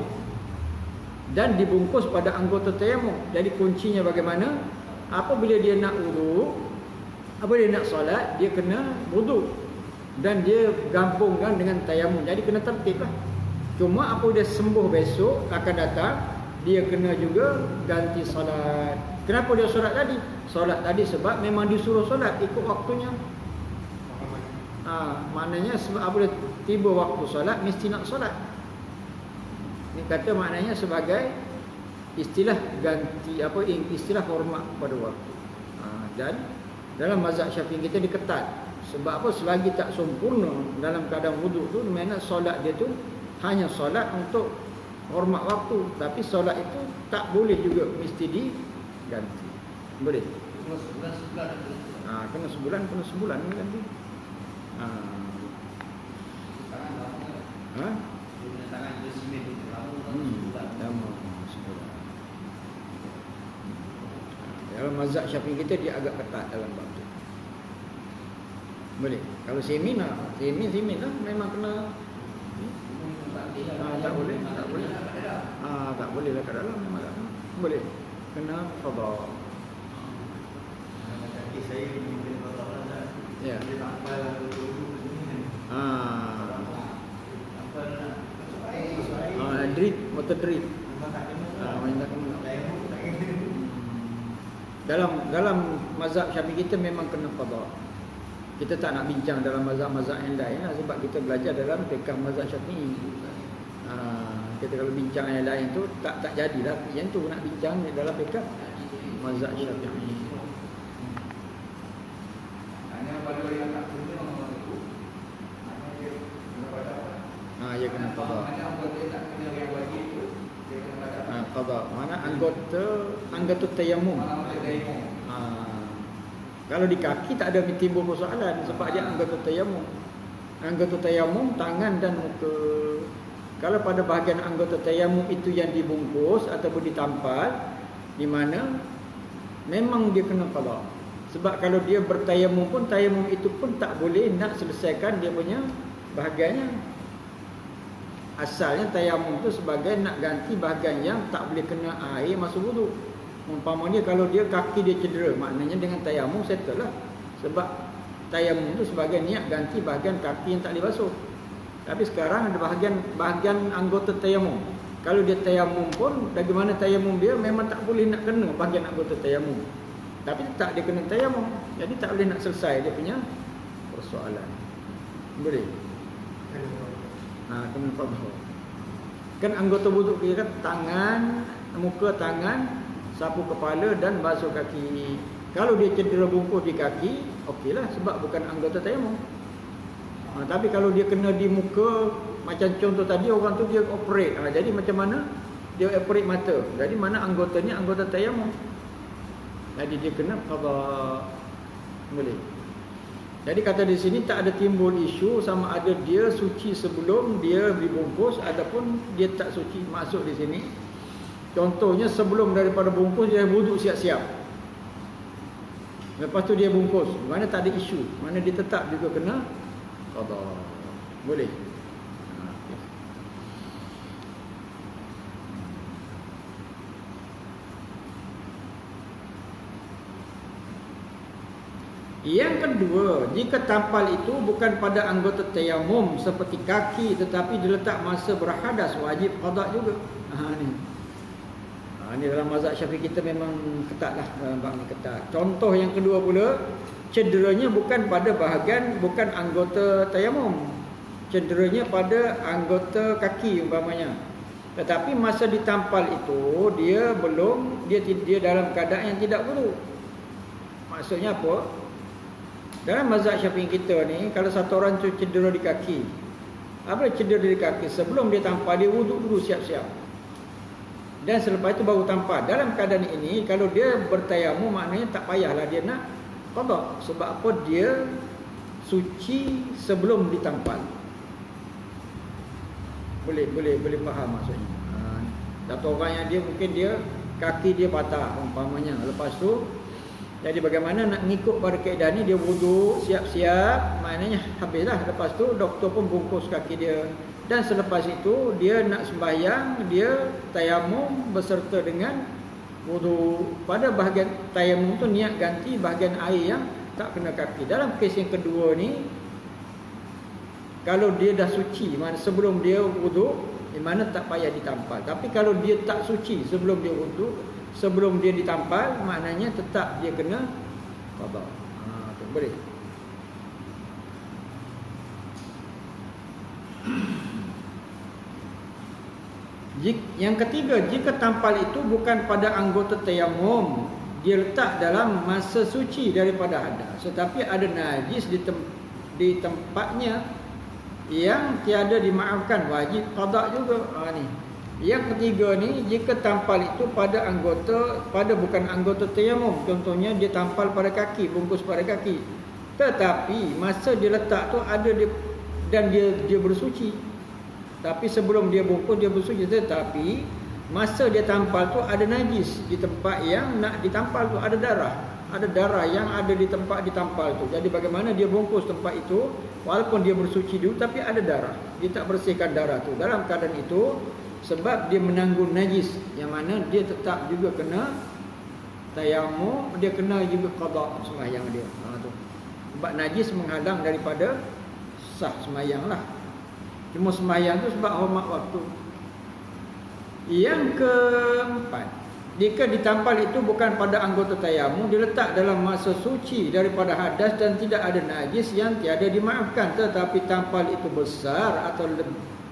dan dibungkus pada anggota tayamum. Jadi kuncinya bagaimana? Apabila dia nak wudu, apabila dia nak solat, dia kena wudu dan dia gabungkan dengan tayamum. Jadi kena tertib lah. Cuma apabila dia sembuh besok akan datang, dia kena juga ganti solat. Kenapa dia solat tadi? Solat tadi sebab memang disuruh solat ikut waktunya. Maknanya sebab apabila tiba waktu solat mesti nak solat. Ini kata maknanya sebagai istilah ganti istilah hormat pada waktu. Dan dalam mazhab Syafi'i kita diketat. Sebab apa? Selagi tak sempurna dalam keadaan wuduk tu, maknanya solat dia tu hanya solat untuk hormat waktu, tapi solat itu tak boleh juga mesti diganti. Boleh? Kena sebulan ganti. Lama sebulan. Dalam mazhab Syafi'i kita dia agak ketat dalam bab tu. Boleh. Kalau semin lah, memang kena. Tak boleh. Tak boleh lah kat dalam memang tak boleh. Kena qada. Saya kena qada lah. Ya. Dia tak apa Drip, motor drip. Dalam mazhab Syafi'i kita memang kena qada. Kita tak nak bincang dalam mazhab-mazhab yang lain sebab kita belajar dalam fiqh mazhab Syafi'i. Kita kalau bincang yang lain tu tak jadilah. Yang tu nak bincang dalam fiqh mazhab Syafi'i. Ya kena qada. Qada mana anggota tayamum. Kalau di kaki tak ada timbul persoalan sebab dia anggota tayamum. Anggota tayamum tangan dan muka. Kalau pada bahagian anggota tayamum itu yang dibungkus ataupun ditampal, di mana memang dia kena qada. Sebab kalau dia bertayamum pun, tayamum itu pun tak boleh nak selesaikan dia punya bahagiannya. Asalnya tayamum itu sebagai nak ganti bahagian yang tak boleh kena air masuk wudu. Umpamanya kalau dia kaki dia cedera, maknanya dengan tayamum settle lah. Sebab tayamum itu sebagai niat ganti bahagian kaki yang tak boleh basuh. Tapi sekarang ada bahagian anggota tayamum. Kalau dia tayamum pun, bagaimana tayamum dia memang tak boleh nak kena bahagian anggota tayamum. Tapi tak dia kena tayamum. Jadi tak boleh nak selesai dia punya persoalan. Boleh? Kena qada. Kan anggota wuduk kita kan tangan, muka, tangan, sapu kepala dan basuh kaki. Kalau dia cedera bungkus di kaki, okeylah sebab bukan anggota tayamum. Tapi kalau dia kena di muka, macam contoh tadi orang tu dia operate. Jadi macam mana? Dia operate mata. Jadi mana anggotanya anggota tayamum. Jadi dia kena qada. Boleh. Jadi kata di sini tak ada timbul isu sama ada dia suci sebelum dia dibungkus ataupun dia tak suci. Masuk di sini. Contohnya sebelum daripada bungkus dia wuduk siap-siap. Lepas tu dia bungkus. Mana tak ada isu. Mana dia tetap juga kena qada. Boleh. Yang kedua, jika tampal itu bukan pada anggota tayamum seperti kaki tetapi diletak masa berhadas, wajib qada juga. Ini dalam mazhab Syafi'i kita memang ketatlah dalam bab ni ketat. Contoh yang kedua pula, cederanya bukan pada bahagian bukan anggota tayamum. Cederanya pada anggota kaki umpamanya. Tetapi masa ditampal itu dia dalam keadaan yang tidak wudu. Maksudnya apa? Dalam mazhab Syafi'i kita ni, kalau satu orang tu cedera di kaki, apa cedera di kaki? Sebelum dia tampal, dia wuduk dulu siap-siap. Dan selepas itu baru tampal. Dalam keadaan ini, kalau dia bertayamum, maknanya tak payahlah dia nak qada. Sebab apa? Dia suci sebelum ditampal. Boleh faham maksudnya. Satu orang yang dia mungkin dia kaki dia patah umpamanya. Lepas tu jadi bagaimana nak ngikut pada kaedah ni, dia wuduk, siap-siap, maknanya habislah. Lepas tu doktor pun bungkus kaki dia. Dan selepas itu dia nak sembahyang, dia tayamum beserta dengan wuduk. Pada bahagian tayamum tu niat ganti bahagian air yang tak kena kaki. Dalam kes yang kedua ni, kalau dia dah suci, mana sebelum dia wuduk, di mana tak payah ditampal. Tapi kalau dia tak suci sebelum dia wuduk, sebelum dia ditampal, maknanya tetap dia kena qada. Tu boleh. Yang ketiga, jika tampal itu bukan pada anggota tayamum, dia letak dalam masa suci daripada hadas, tetapi ada najis di tempatnya yang tiada dimaafkan, wajib qada juga. Ni. Yang ketiga ni, jika tampal itu pada bukan anggota tayamum, contohnya dia tampal pada kaki, bungkus pada kaki, tetapi masa dia letak tu ada dan dia bersuci. Tapi sebelum dia bungkus dia bersuci, tetapi masa dia tampal tu ada najis di tempat yang nak ditampal tu, ada darah yang ada di tempat ditampal tu. Jadi bagaimana dia bungkus tempat itu walaupun dia bersuci dulu, tapi ada darah, dia tak bersihkan darah tu. Dalam keadaan itu, sebab dia menanggung najis, yang mana dia tetap juga kena tayamum, dia kena juga qada sembahyang dia. Tu. Sebab najis menghalang daripada sah sembahyang lah. Cuma sembahyang tu sebab hormat waktu. Yang keempat, jika ditampal itu bukan pada anggota tayamum, diletak dalam masa suci daripada hadas dan tidak ada najis yang tiada dimaafkan, tetapi tampal itu besar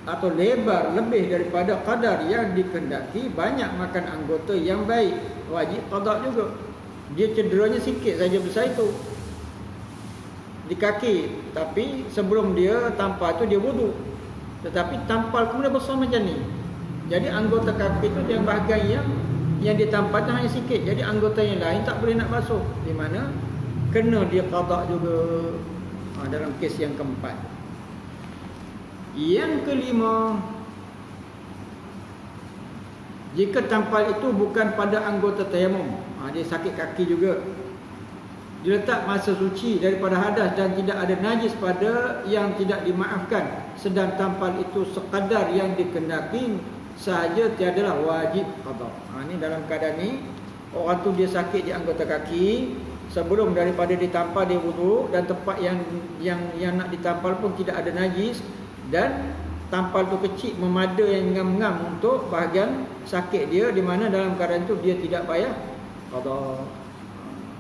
atau lebar lebih daripada kadar yang dikehendaki, banyak makan anggota yang baik, wajib qada juga. Dia cederanya sikit saja besar itu di kaki, tapi sebelum dia tampal tu dia wuduk, tetapi tampal kemudian besar macam ni. Jadi anggota kaki itu yang bahagian yang ditampal tu hanya sikit, jadi anggota yang lain tak boleh nak basuh, di mana kena dia qada juga. Dalam kes yang keempat. Yang kelima, jika tampal itu bukan pada anggota tayamum, dia sakit kaki juga, diletak masa suci daripada hadas dan tidak ada najis pada yang tidak dimaafkan, sedang tampal itu sekadar yang dikehendaki sahaja, tiadalah wajib qada. Ini dalam keadaan ni, orang tu dia sakit di anggota kaki, sebelum daripada ditampal dia wuduk, dan tempat yang nak ditampal pun tidak ada najis, dan tampal tu kecil memada yang ngam-ngam untuk bahagian sakit dia, di mana dalam keadaan tu dia tidak payah qada.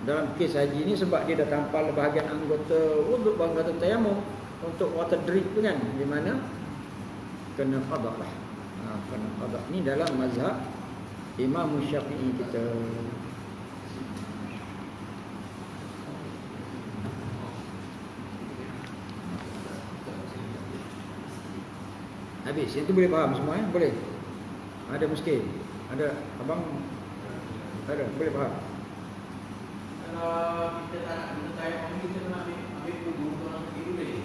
Dalam kes haji ni, sebab dia dah tampal bahagian anggota wuduk, anggota tayamum untuk water drip tu kan, di mana kena qada lah. Kena qada ni dalam mazhab Imam Syafi'i kita. Habis, yang tu boleh faham semua boleh? Ada miskin? Ada abang? Ada, boleh faham? Kalau kita tak nak guna tayamum, kita nak ambil wudu untuk orang sakit boleh?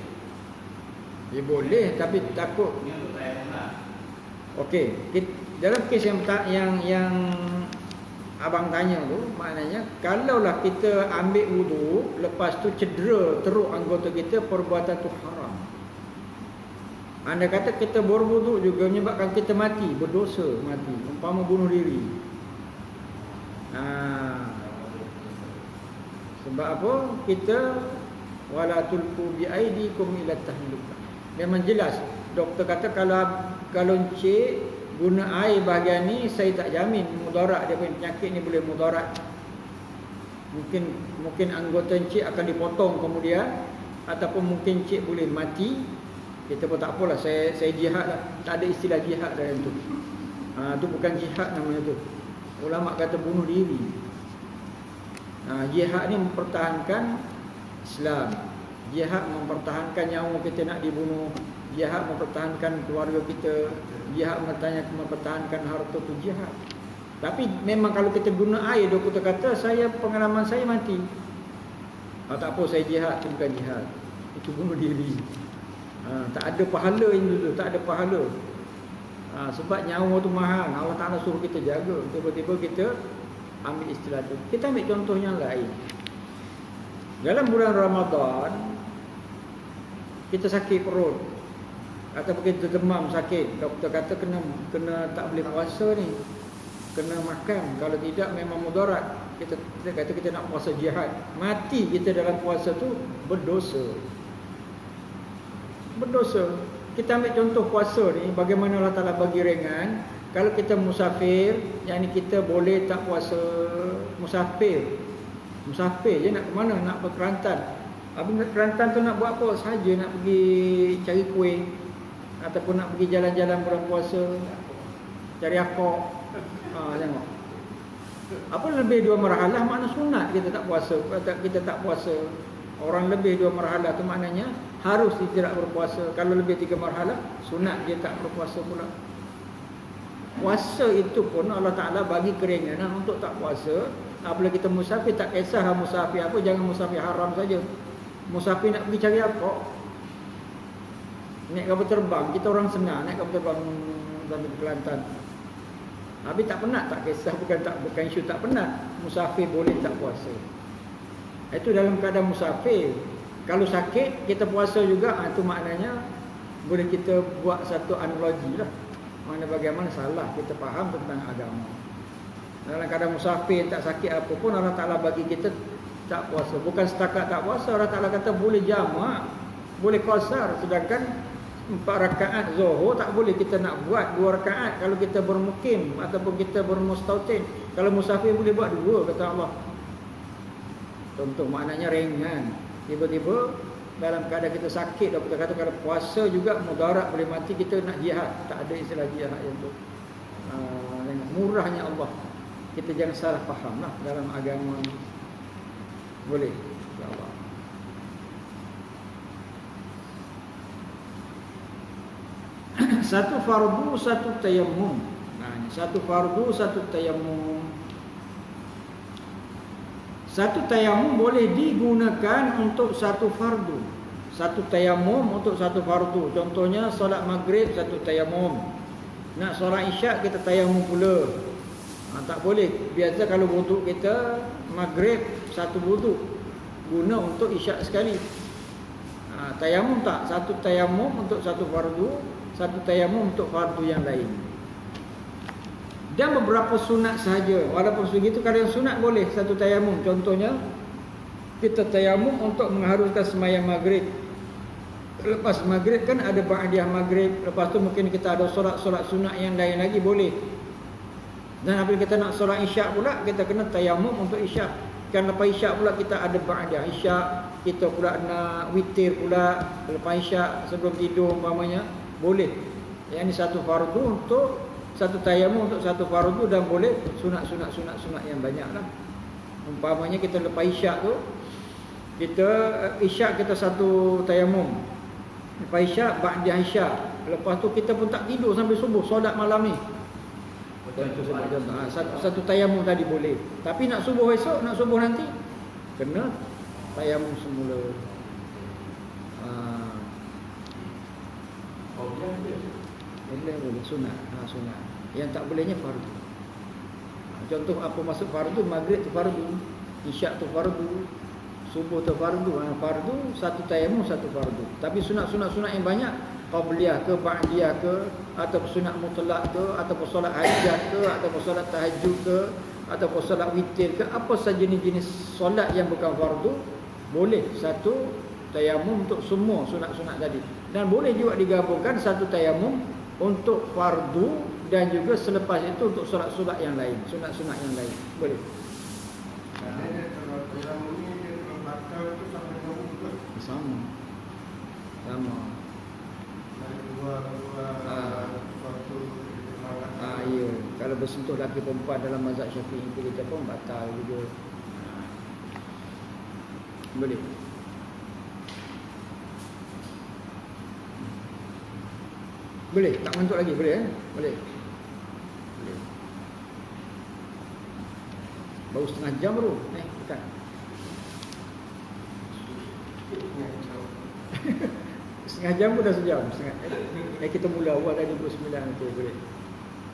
Ya boleh, tapi takut. Ini untuk tayamum lah. Okey, dalam kes yang abang tanya tu, maknanya kalaulah kita ambil wudu, lepas tu cedera teruk anggota kita, perbuatan tu haram. Anda kata kita berwuduk juga menyebabkan kita mati, berdosa mati, umpama bunuh diri. Sebab apa? Kita wala tulqu bi aidikum ila tahlukah. Memang jelas doktor kata kalau encik guna air bahagian ni, saya tak jamin mudarat dia punya penyakit ni boleh mudarat. Mungkin anggota encik akan dipotong kemudian, ataupun mungkin encik boleh mati. Kita pun tak apalah, saya jihad lah. Tak ada istilah jihad dalam tu. Tu bukan jihad namanya tu. Ulama kata bunuh diri. Jihad ni mempertahankan Islam. Jihad mempertahankan nyawa kita nak dibunuh. Jihad mempertahankan keluarga kita. Jihad mempertahankan harta tu, jihad. Tapi memang kalau kita guna air, doktor kata pengalaman saya mati. Tak apa, saya jihad, itu bukan jihad. Itu bunuh diri. Tak ada pahala itu, tak ada pahala. Sebab nyawa tu mahal. Allah Ta'ala suruh kita jaga. Tiba-tiba kita ambil istilah tu. Kita ambil contoh yang lain. Dalam bulan Ramadan, kita sakit perut ataupun kita demam sakit, doktor kata kena tak boleh puasa ni, kena makan, kalau tidak memang mudarat. Kita kata kita nak puasa jihad, mati kita dalam puasa tu berdosa. Kita ambil contoh puasa ni, bagaimana Allah Ta'ala bagi ringan. Kalau kita musafir, yang ni kita boleh tak puasa. Musafir je nak ke mana, nak berkerantan. Habis kerantan tu nak buat apa saja, nak pergi cari kuih ataupun nak pergi jalan-jalan bulan puasa, cari akok. Tengok. Apa lebih 2 marhalah makna sunat kita tak puasa. Kita tak puasa. Orang lebih 2 marhalah tu maknanya harus dia tidak berpuasa. Kalau lebih 3 marhalah sunat dia tak berpuasa pula. Puasa itu pun Allah Ta'ala bagi keringanan untuk tak puasa. Apabila kita musafir, tak kisah musafir apa, jangan musafir haram saja. Musafir nak pergi cari apa? Naik kapal terbang, kita orang senang naik kapal terbang dari Kelantan. Habis tak penat, tak kisah, bukan isu tak penat. Musafir boleh tak puasa. Itu dalam keadaan musafir. Kalau sakit kita puasa juga, itu maknanya boleh kita buat satu analogi lah. Mana bagaimana salah kita faham tentang agama. Dalam keadaan musafir tak sakit apa pun, Allah Ta'ala bagi kita tak puasa. Bukan setakat tak puasa, Allah Ta'ala kata boleh jamak, boleh qasar. Sedangkan 4 rakaat zuhur tak boleh kita nak buat 2 rakaat kalau kita bermukim ataupun kita bermustautin. Kalau musafir boleh buat 2 kata Allah. Contoh maknanya ringan. Tiba-tiba dalam keadaan kita sakit, doktor kata kalau puasa juga mudarat, boleh mati, kita nak jihad. Tak ada istilah jihad yang tu. Murahnya Allah. Kita jangan salah faham lah dalam agama. Boleh, insya-Allah. Satu fardu, satu tayammum. Satu fardu, satu tayammum. Satu tayammum boleh digunakan untuk satu fardu. Satu tayammum untuk satu fardu. Contohnya solat maghrib, satu tayammum. Nak solat isyak, kita tayammum pula. Tak boleh. Biasa kalau wuduk kita maghrib, satu wuduk guna untuk isyak sekali. Tayammum tak. Satu tayammum untuk satu fardu, satu tayammum untuk fardu yang lain. Dan beberapa sunat sahaja. Walaupun begitu, kalau yang sunat boleh satu tayammum. Contohnya kita tayammum untuk mengharuskan sembahyang maghrib. Lepas maghrib kan ada ba'diyah maghrib. Lepas tu mungkin kita ada solat-solat sunat yang lain lagi, boleh. Dan apabila kita nak solat isyak pula, kita kena tayammum untuk isyak. Kan lepas isyak pula kita ada ba'diyah isyak. Kita pula nak witir pula lepas isyak sebelum tidur umpamanya, boleh. Yang ini satu fardu untuk satu tayammum untuk satu fardu, dan boleh sunat yang banyak lah. Umpamanya kita lepas isyak tu, kita isyak kita satu tayammum. Lepas isyak, ba'diyah isyak. Lepas tu kita pun tak tidur sampai subuh, solat malam ni. Satu tayammum tadi boleh. Tapi nak subuh esok, nak subuh nanti, kena tayammum semula. Boleh sunat. Sunat. Yang tak bolehnya fardu. Contoh apa masuk fardu? Maghrib tu fardu, isyak tu fardu, subuh tu fardu. Fardu satu tayammum, satu fardu. Tapi sunat-sunat yang banyak, qabliyah ke, ba'diyah ke, atau sunat mutlak ke, ataupun solat hajat ke, ataupun solat tahajud ke, ataupun solat witir ke, apa saja jenis solat yang bukan fardu, boleh satu tayammum untuk semua sunat-sunat tadi. Dan boleh juga digabungkan satu tayammum untuk fardu dan juga selepas itu untuk solat-solat yang lain, sunat-sunat yang lain. Boleh. Kalau tayammum ni dia batal tu sama dengan wuduk. Sama. Dua suatu Ya. Kalau bersentuh laki perempuan dalam mazhab Syafi'i kita pun batal juga. Boleh. Boleh, tak mengantuk lagi, boleh Boleh. Baru setengah jam baru. Bukan. Setengah jam pun dah sejam. Kita mula awal tadi 29 tu boleh.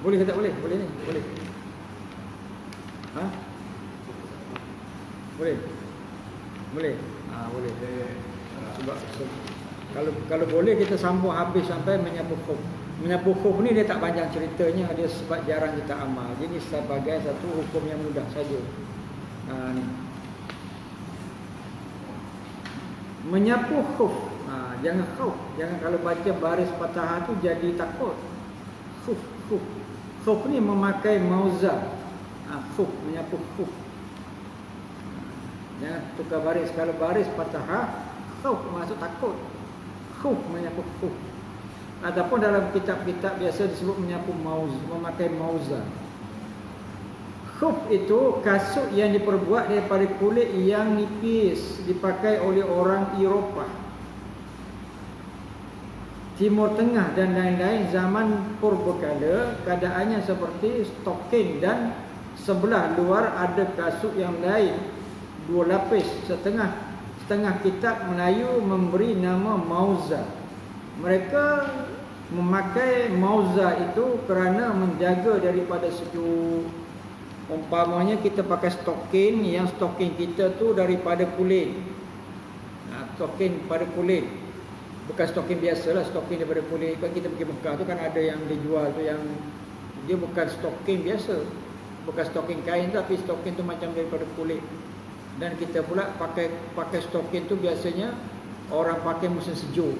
Boleh ke tak boleh? Boleh ni? Boleh. Ha? Boleh. Boleh. Boleh. Sebab kalau boleh kita sambung habis sampai menyapu khuf. Menyapu khuf ni dia tak panjang ceritanya, dia sebab jarang kita amal. Jadi sebagai satu hukum yang mudah saja. Ni. Menyapu khuf. Jangan khauf. Jangan kalau baca baris fathah tu jadi takut. Khuf. Khuf ni memakai mauza. Khuf, menyapu khuf. Jangan tukar baris. Kalau baris fathah, khauf maksud takut. Khuf menyapu khuf. Ataupun dalam kitab-kitab biasa disebut menyapu mauz, memakai mauza. Khuf itu kasut yang diperbuat daripada kulit yang nipis, dipakai oleh orang Eropah, Timur Tengah dan lain-lain zaman purbakala. Keadaannya seperti stokin dan sebelah luar ada kasut yang lain, 2 lapis. Setengah kitab Melayu memberi nama mauza. Mereka memakai mauza itu kerana menjaga daripada sejuk. Umpamanya kita pakai stokin, yang stokin kita tu daripada kulit. Stokin pada kulit. Bukan stokin biasalah, stokin daripada kulit. Kan kita pergi Mekah tu kan ada yang dijual tu yang dia bukan stokin biasa. Bukan stokin kain tapi stokin tu macam daripada kulit. Dan kita pula pakai stokin tu biasanya orang pakai musim sejuk.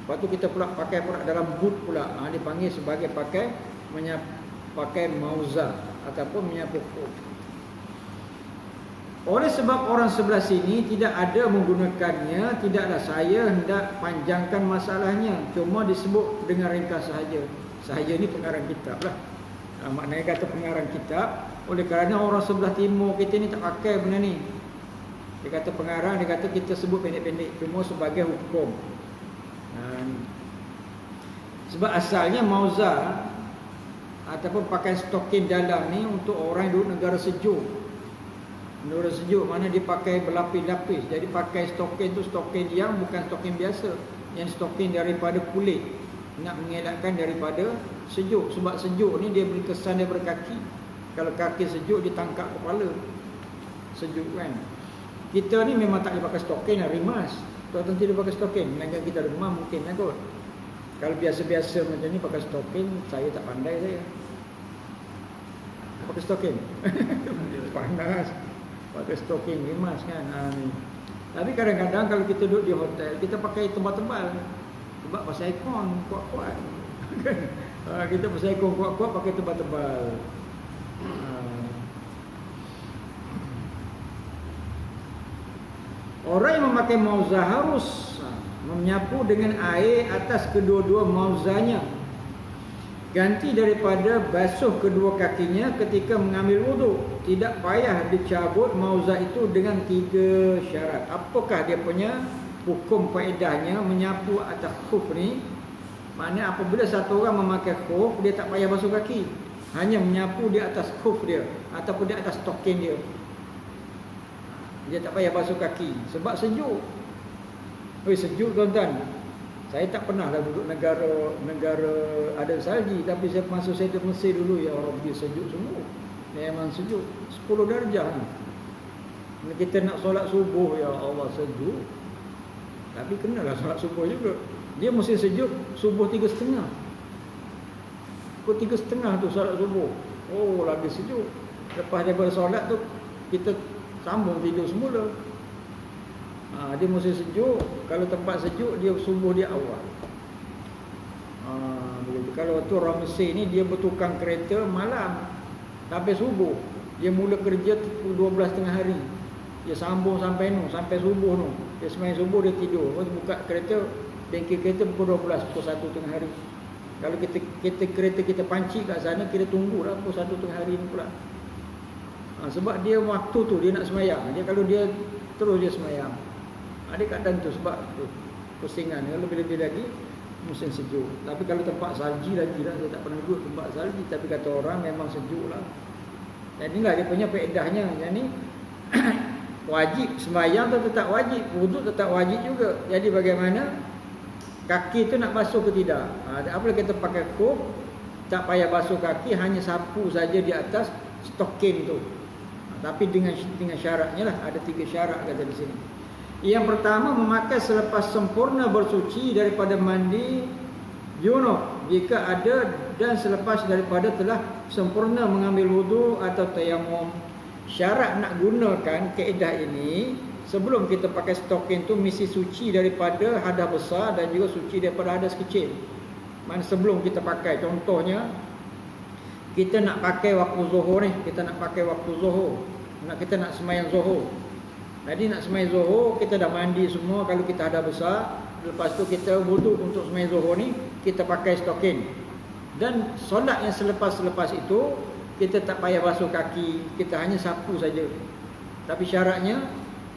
Lepas tu kita pula pakai pula dalam boot pula. Dipanggil sebagai pakai mauza ataupun menyapu khuf. Oleh sebab orang sebelah sini tidak ada menggunakannya, tidaklah saya hendak panjangkan masalahnya, cuma disebut dengan ringkas sahaja. Sahaja ni pengarang kitab lah. Maknanya kata pengarang kitab, oleh kerana orang sebelah timur kita ni tak pakai benda ni. Dia kata pengarang, dia kata kita sebut pendek-pendek, cuma sebagai hukum. Sebab asalnya mauza ataupun pakai stokin dalam ni untuk orang yang duduk negara sejuk. Negara sejuk mana dia pakai berlapis-lapis. Jadi pakai stokin tu stokin yang bukan stokin biasa, yang stokin daripada kulit, nak mengelakkan daripada sejuk. Sebab sejuk ni dia beri kesan daripada kaki. Kalau kaki sejuk dia tangkap kepala. Sejuk kan. Kita ni memang tak boleh pakai stokin lah, rimas. Tuan-tuan tidak pakai stokin. Melainkan kita rumah mungkin lah kot. Kalau biasa-biasa macam ni pakai stokin, saya tak pandai saya. Pakai stokin. Panas. Pakai stokin rimas kan. Ni. Tapi kadang-kadang kalau kita duduk di hotel, kita pakai tebal-tebal. Sebab pasal aircon kuat-kuat. Kita pasal aircon kuat-kuat pakai tebal-tebal. Orang yang memakai mauza harus menyapu dengan air atas kedua-dua mauzanya. Ganti daripada basuh kedua kakinya ketika mengambil wuduk. Tidak payah dicabut mauza itu dengan 3 syarat. Apakah dia punya hukum faedahnya menyapu atas khuf ni? Maknanya apabila satu orang memakai khuf, dia tak payah basuh kaki. Hanya menyapu di atas khuf dia ataupun di atas stokin dia. Dia tak payah basuh kaki sebab sejuk. Sejuk tuan-tuan. Saya tak pernah lah duduk negara ada salji, tapi saya masuk saya ke Mesir dulu, ya Allah, dia sejuk semua. Memang sejuk. 10 darjah ni. Kita nak solat subuh, ya Allah, sejuk. Tapi kenalah solat subuh juga. Dia mesti sejuk subuh 3.30. Pukul 3.30 tu solat subuh. Oh, lagi sejuk. Lepas daripada solat tu kita sambung tidur semula. Dia mesti sejuk. Kalau tempat sejuk, dia subuh dia awal. Kalau tu orang Mesir ni, dia bertukang kereta malam sampai subuh. Dia mula kerja pukul 12 tengah hari. Dia sambung sampai subuh tu. Dia sembahyang subuh, dia tidur. Lepas tu buka kereta, bengkel kereta pukul 12, pukul 1 tengah hari. Kalau kereta kita pancik kat sana, kita tunggulah pukul 1 tengah hari ni pula. Sebab dia waktu tu dia nak sembahyang. Kalau dia terus dia sembahyang. Ada kadang tu sebab tu pusingan. Lebih-lebih lagi musim sejuk. Tapi kalau tempat salji lagi lah, saya tak pernah duduk tempat salji, tapi kata orang memang sejuk lah. Dan inilah dia punya faedahnya. Yang ni wajib sembahyang tu tetap wajib, wuduk tetap wajib juga. Jadi bagaimana? kaki tu nak basuh ke tidak. Apabila kita pakai kuf, tak payah basuh kaki, hanya sapu saja di atas stokin tu. Tapi dengan syaratnya lah, ada 3 syarat kata di sini. Yang pertama, memakai selepas sempurna bersuci daripada mandi junub jika ada, dan selepas daripada telah sempurna mengambil wudu atau tayamum. Syarat nak gunakan kaedah ini, sebelum kita pakai stokin tu mesti suci daripada hadas besar dan juga suci daripada hadas kecil. Mana sebelum kita pakai, contohnya kita nak pakai waktu zuhur ni, kita nak pakai waktu zuhur, kita nak sembahyang zuhur. Jadi nak sembahyang zuhur, kita dah mandi semua kalau kita hadas besar. Lepas tu kita wudu untuk sembahyang zuhur ni, kita pakai stokin. Dan solat yang selepas-selepas itu kita tak payah basuh kaki, kita hanya sapu saja. Tapi syaratnya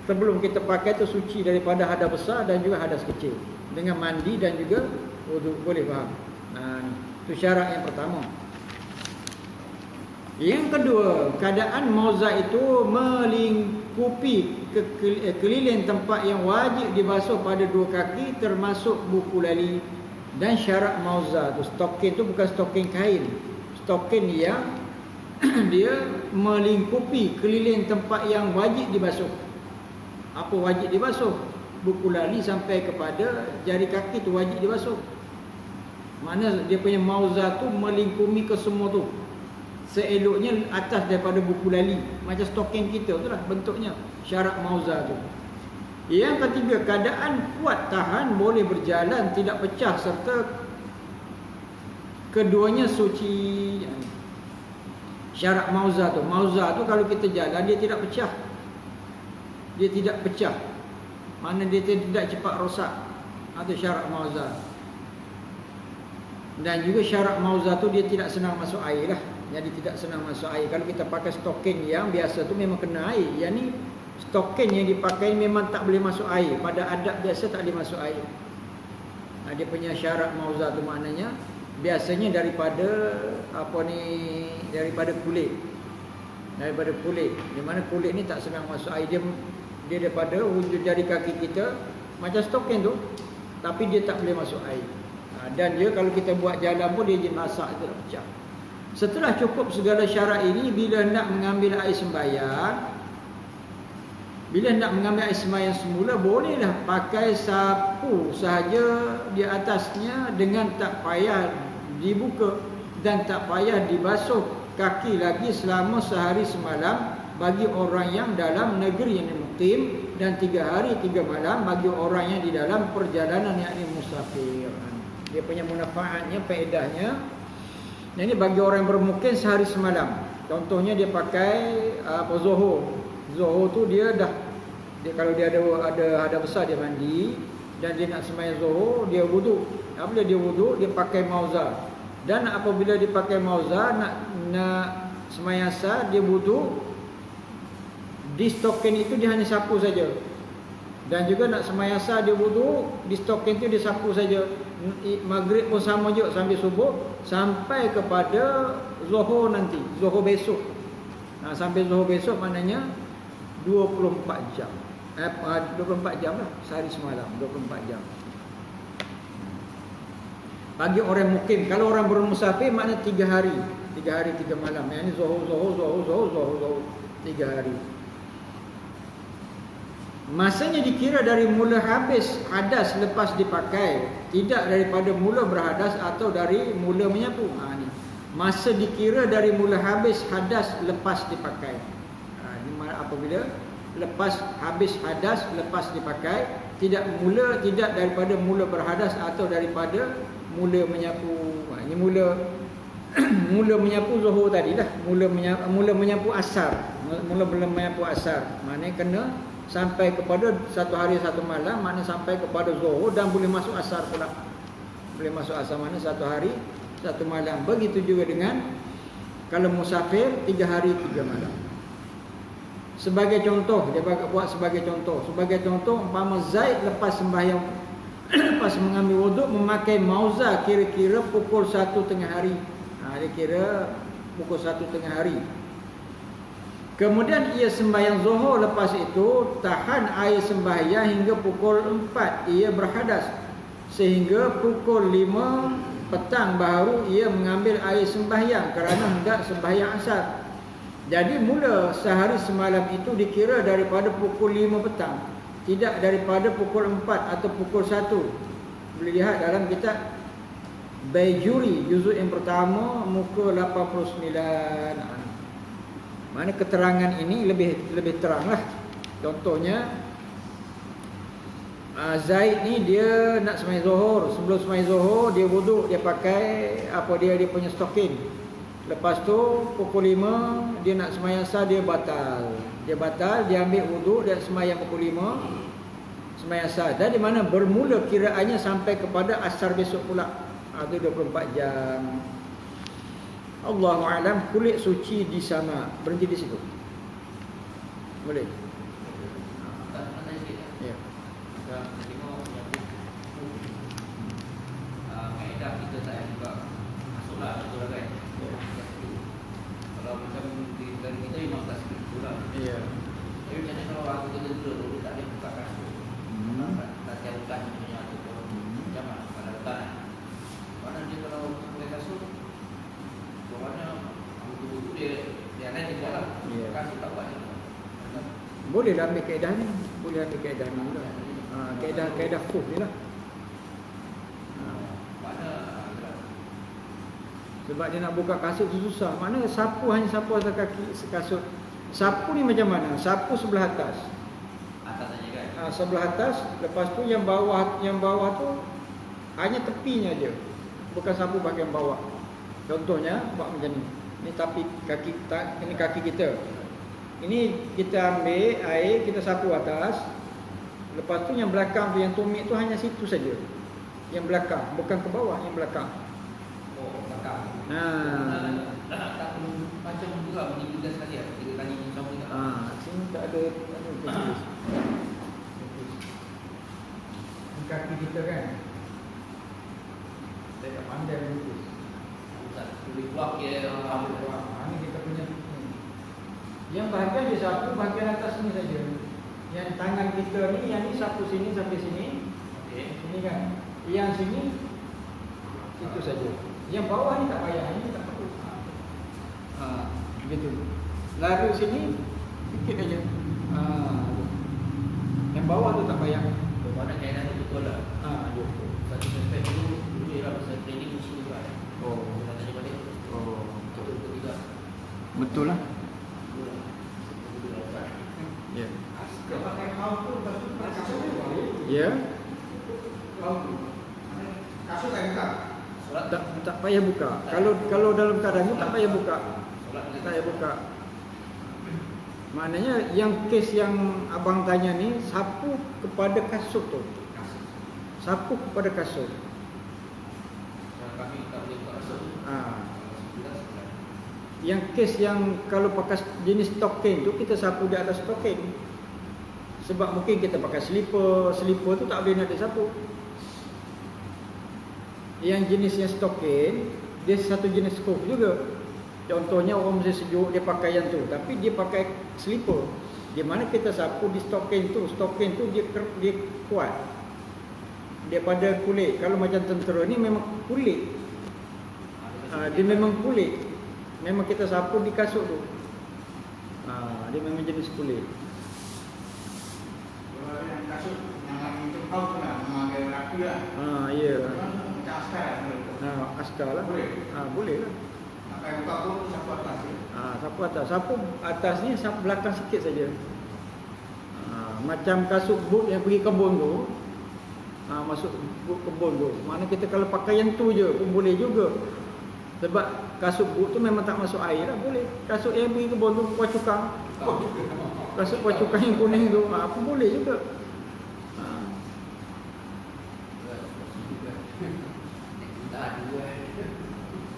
sebelum kita pakai tu suci daripada hadas besar dan juga hadas kecil, dengan mandi dan juga wudu. Boleh faham? Itu syarat yang pertama. Yang kedua, keadaan mauzah itu melingkupi keliling tempat yang wajib dibasuh pada 2 kaki, termasuk buku lali. Dan syarat mauzah tu, stokin tu bukan stokin kain, stokin yang dia melingkupi keliling tempat yang wajib dibasuh. Apa wajib dibasuh? Buku lali sampai kepada jari kaki tu wajib dibasuh. Mana dia punya mauzah tu melingkupi ke semua tu. Seeloknya atas daripada buku lali, macam stokin kita tu lah bentuknya, syarat mauzah tu. Yang ketiga, keadaan kuat tahan, boleh berjalan, tidak pecah, serta keduanya suci. Syarat mauzah tu kalau kita jalan dia tidak pecah. Dia tidak pecah. Mana dia tidak cepat rosak. Itu syarat mauzah. Dan juga syarat mauzah tu dia tidak senang masuk air lah. Jadi tidak senang masuk air. Kalau kita pakai stokin yang biasa tu memang kena air. Yang ni stokin yang dipakai memang tak boleh masuk air. Pada adab biasa tak boleh masuk air. Dia punya syarat mauzah tu maknanya biasanya daripada daripada kulit. Daripada kulit. Di mana kulit ni tak senang masuk air. Dia daripada wujud jari kaki kita macam stokin tu, tapi dia tak boleh masuk air. Dan dia kalau kita buat jalan pun dia masak itu dah pecah. Setelah cukup segala syarat ini, bila nak mengambil air sembahyang, semula, bolehlah pakai sapu sahaja di atasnya dengan tak payah dibuka dan tak payah dibasuh kaki lagi selama sehari semalam bagi orang yang dalam negeri yang mukim, dan 3 hari 3 malam bagi orang yang di dalam perjalanan, yakni musafir. Dia punya manfaatnya, faedahnya. Yang ini bagi orang yang bermukim sehari semalam. Contohnya dia pakai zuhur. Zuhur tu dia kalau dia ada hadas besar dia mandi dan dia nak sembahyang zuhur, dia wudu. Apabila dia wudu, dia pakai mauzah. Dan apabila dia pakai mauzah nak sembahyang asar, dia wudu. Di stokin itu dia hanya sapu saja. Dan juga nak sembahyang asar dia wudu, di stokin itu dia sapu saja. Maghrib pun sama juga sampai subuh, sampai kepada zuhur nanti, zuhur besok. Sampai zuhur besok maknanya 24 jam. 24 jam lah, sehari semalam 24 jam. Bagi orang mukim, kalau orang bermusafir makna 3 hari 3 malam. Yang ini zuhur 3 hari. Masanya dikira dari mula habis hadas lepas dipakai, tidak daripada mula berhadas atau dari mula menyapu. Ni masa dikira dari mula habis hadas lepas dipakai. Ini apabila lepas habis hadas lepas dipakai, tidak daripada mula berhadas atau daripada mula menyapu. Ini mula menyapu zuhur tadilah, mula menyapu asar. Mula menyapu asar. Maknanya kena sampai kepada 1 hari 1 malam, maknanya sampai kepada zuhur, dan boleh masuk asar pula. Boleh masuk asar, maknanya 1 hari 1 malam. Begitu juga dengan kalau musafir 3 hari 3 malam. Sebagai contoh, dia buat sebagai contoh. Sebagai contoh, umpama Zaid lepas sembahyang lepas mengambil wuduk memakai mauzah kira-kira pukul 1 tengah hari. Dia kira pukul 1 tengah hari. Kemudian ia sembahyang zuhur, lepas itu tahan air sembahyang hingga pukul 4 ia berhadas. Sehingga pukul 5 petang baru ia mengambil air sembahyang kerana hendak sembahyang asar. Jadi mula sehari semalam itu dikira daripada pukul 5 petang, tidak daripada pukul 4 atau pukul 1. Boleh lihat dalam kitab Baijuri juzuk yang pertama muka 89. Mana keterangan ini lebih teranglah. Contohnya Zaid ni dia nak sembahyang Zuhur. Sebelum sembahyang Zuhur dia wuduk, dia pakai dia punya stocking. Lepas tu pukul 5 dia nak sembahyang asar, dia batal, dia ambil wuduk, dia sembahyang pukul 5 sembahyang asar. Dan di mana bermula kiraannya sampai kepada asar besok pula. Itu 24 jam. Allahu a'lam, kulit suci di sana. Berhenti di situ. Boleh? Ya. Kaedah kita tak juga masuklah betul kan. Kalau macam di negara kita memang tak seperti lah. Ya. Tapi macam mana kalau aku kerja dulu tak ada buka kasut. Tak tiap hutan punya tu macam mana pada hutan. Mana dia kalau pakai kasut, bawahnya buku-buku dia lain dia buat lah. Kasut tak buat. Boleh lah ambil kaedah ni. Kaedah khuf ni lah. Sebab dia nak buka kasut tu susah. Mana sapu hanya sapu atas kaki kasut. Sapu ni macam mana? Sapu sebelah atas. Atas saja kan? Sebelah atas. Lepas tu yang bawah tu hanya tepinya je. Bukan sapu bahagian bawah. Contohnya buat macam ni. Ini tapi ini kaki kita. Ini kita ambil air, kita sapu atas. Lepas tu yang belakang tu, yang tumit tu hanya situ saja. Yang belakang, bukan ke bawah, yang belakang. Belakang. Tak perlu macam juga meninggal sekali lah. Kita tanya sama kita. Sini tak ada tulis. Ini kaki kita kan. Saya tak pandai melukis. Boleh buat ke Ini kita punya. Yang bahagian dia sapu bahagian atas ni saja. Yang tangan kita ni, yang ni sapu sini sampai sini. okey. Sini kan. Yang sini situ saja. Yang bawah ni tak payah, ini tak perlu. Begitu. Lalu sini sikit aja. Yang bawah tu tak payah. Mana kaedah tu betul lah. Betul. Satu aspek dulu ialah pasal training usul juga. Kita tanya balik. Betul ke tidak? Betul lah. Ya. Dia pakai kaos tu, lepas tu pakai kasut tu. Ya. Kaos tu. Kasut tak buka. Solat Tak payah buka. Kalau dalam keadaan tu tak payah buka. solat Tak payah buka. Maknanya yang kes yang abang tanya ni sapu kepada kasut tu. Sapu kepada kasut. kami tak boleh buka kasut. Yang kes yang kalau pakai jenis stocking tu kita sapu di atas stocking. Sebab mungkin kita pakai slipper tu tak boleh nak disapu. Yang jenisnya stocking, dia satu jenis skuf juga. Contohnya orang musim sejuk dia pakai yang tu, tapi dia pakai slipper. Di mana kita sapu di stocking tu dia kuat. Daripada kulit. Kalau macam tentera ni memang kulit. Dia memang kulit. Memang kita sapu di kasut tu. Dia memang jenis kulit. Kalau yang kasut yang lagi tu kaos tu lah, memakai rapi lah. Ya. Macam askar lah. Askar lah. Boleh. Boleh lah. Pakai buka pun sapu atas. Sapu atas. Sapu atas ni sapu belakang sikit saja. Macam kasut boot yang pergi kebun tu. Masuk boot kebun tu. Mana kita kalau pakai yang tu je pun boleh juga. Sebab kasut boot tu memang tak masuk air lah. Boleh. Kasut yang pergi kebun tu kuah cukang. Kasut kuah cukang yang kuning tu pun boleh juga.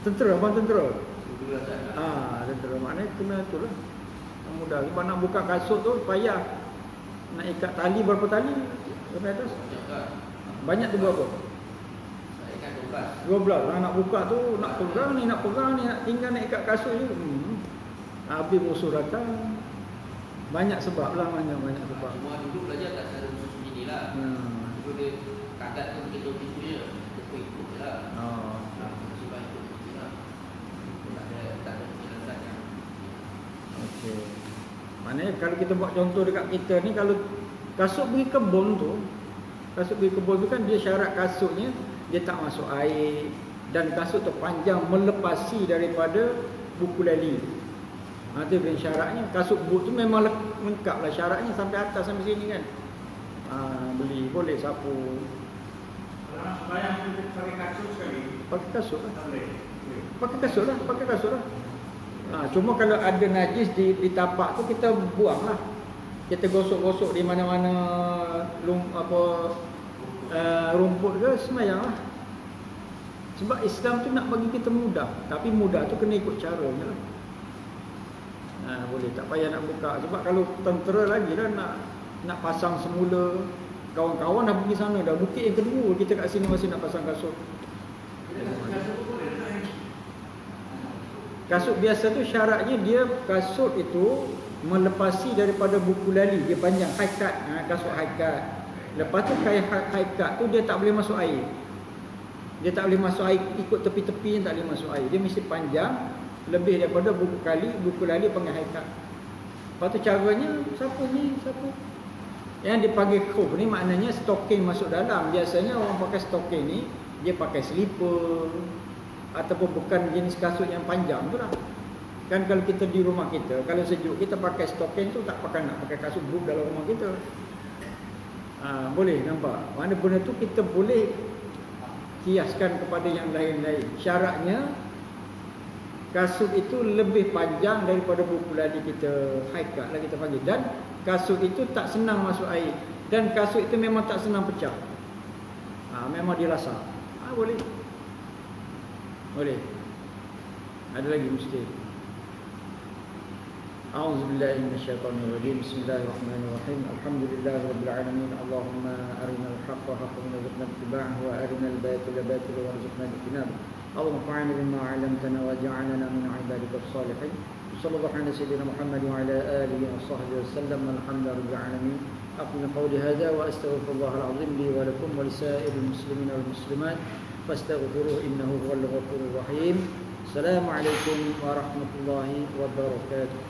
Tentera, abang tentera. Tentera maknanya kena tu lah. Mudah. Sebab nak buka kasut tu payah. Nak ikat tali berapa tali sampai atas? Banyak tu berapa? Saya ikat 12. Nak buka tu nak pegang ni, nak tinggal nak ikat kasut je. Habis musuh datang. Banyak sebab lah, banyak sebab. Semua dulu belajar tak secara khusus begini lah. Dulu dia adat tu begitu itu je, ikut je lah. Sebab ikut je lah. Tak ada penjelasan yang. Okey. Maknanya kalau kita buat contoh dekat kita ni, kalau kasut pergi kebun tu, kan dia syarat kasutnya dia tak masuk air dan kasut terpanjang melepasi daripada buku lali. Itu dia syaratnya. Kasut boot tu memang lengkap lah syaratnya sampai atas sampai sini kan. Beli boleh sapu. Kalau nak sembahyang pakai kasut sekali. Pakai kasut lah. Tak boleh. Pakai kasut lah. Cuma kalau ada najis di tapak tu kita buang lah. Kita gosok-gosok di mana-mana rumput ke sembahyang lah. Sebab Islam tu nak bagi kita mudah. Tapi mudah tu kena ikut caranya lah. Boleh, tak payah nak buka. Sebab kalau tentera lagi dah nak pasang semula. Kawan-kawan dah pergi sana dah. Bukit yang kedua kita kat sini masih nak pasang kasut. Kasut biasa tu syaratnya dia kasut itu melepasi daripada buku lali. Dia panjang, high cut. Kasut high cut. Lepas tu high cut tu dia tak boleh masuk air. Dia tak boleh masuk air, ikut tepi-tepi yang tak boleh masuk air. Dia mesti panjang, lebih daripada buku lali panggil high cut. Lepas tu caranya, siapa? Yang dipanggil khuf ni maknanya stocking masuk dalam. Biasanya orang pakai stocking ni, dia pakai slipper ataupun bukan jenis kasut yang panjang tu lah. Kan kalau kita di rumah kita, kalau sejuk kita pakai stocking tu, tak nak pakai kasut boot dalam rumah kita. Boleh nampak. Mana benda tu kita boleh kiaskan kepada yang lain-lain. Syaratnya kasut itu lebih panjang daripada buku lali kita, high cut lah kita panggil. Dan kasut itu tak senang masuk air. Dan kasut itu memang tak senang pecah. Memang dirasa. Boleh. Ada lagi mesti. A'udzubillahi minasyaitonirrajim. Bismillahirrahmanirrahim. Alhamdulillahirabbil alamin. Allahumma arinal haqqa haqqan warzuqna ittiba'ahu wa arinal batila batilan warzuqna ijtinabah. اللهم انفعنا بما علمتنا واجعلنا من عبادك الصالحين. صلى الله على سيدنا محمد وعلى اله وصحبه وسلم والحمد لله رب العالمين. اقول قولي هذا واستغفر الله العظيم لي ولكم ولسائر المسلمين والمسلمات فاستغفروه انه هو الغفور الرحيم. السلام عليكم ورحمه الله وبركاته.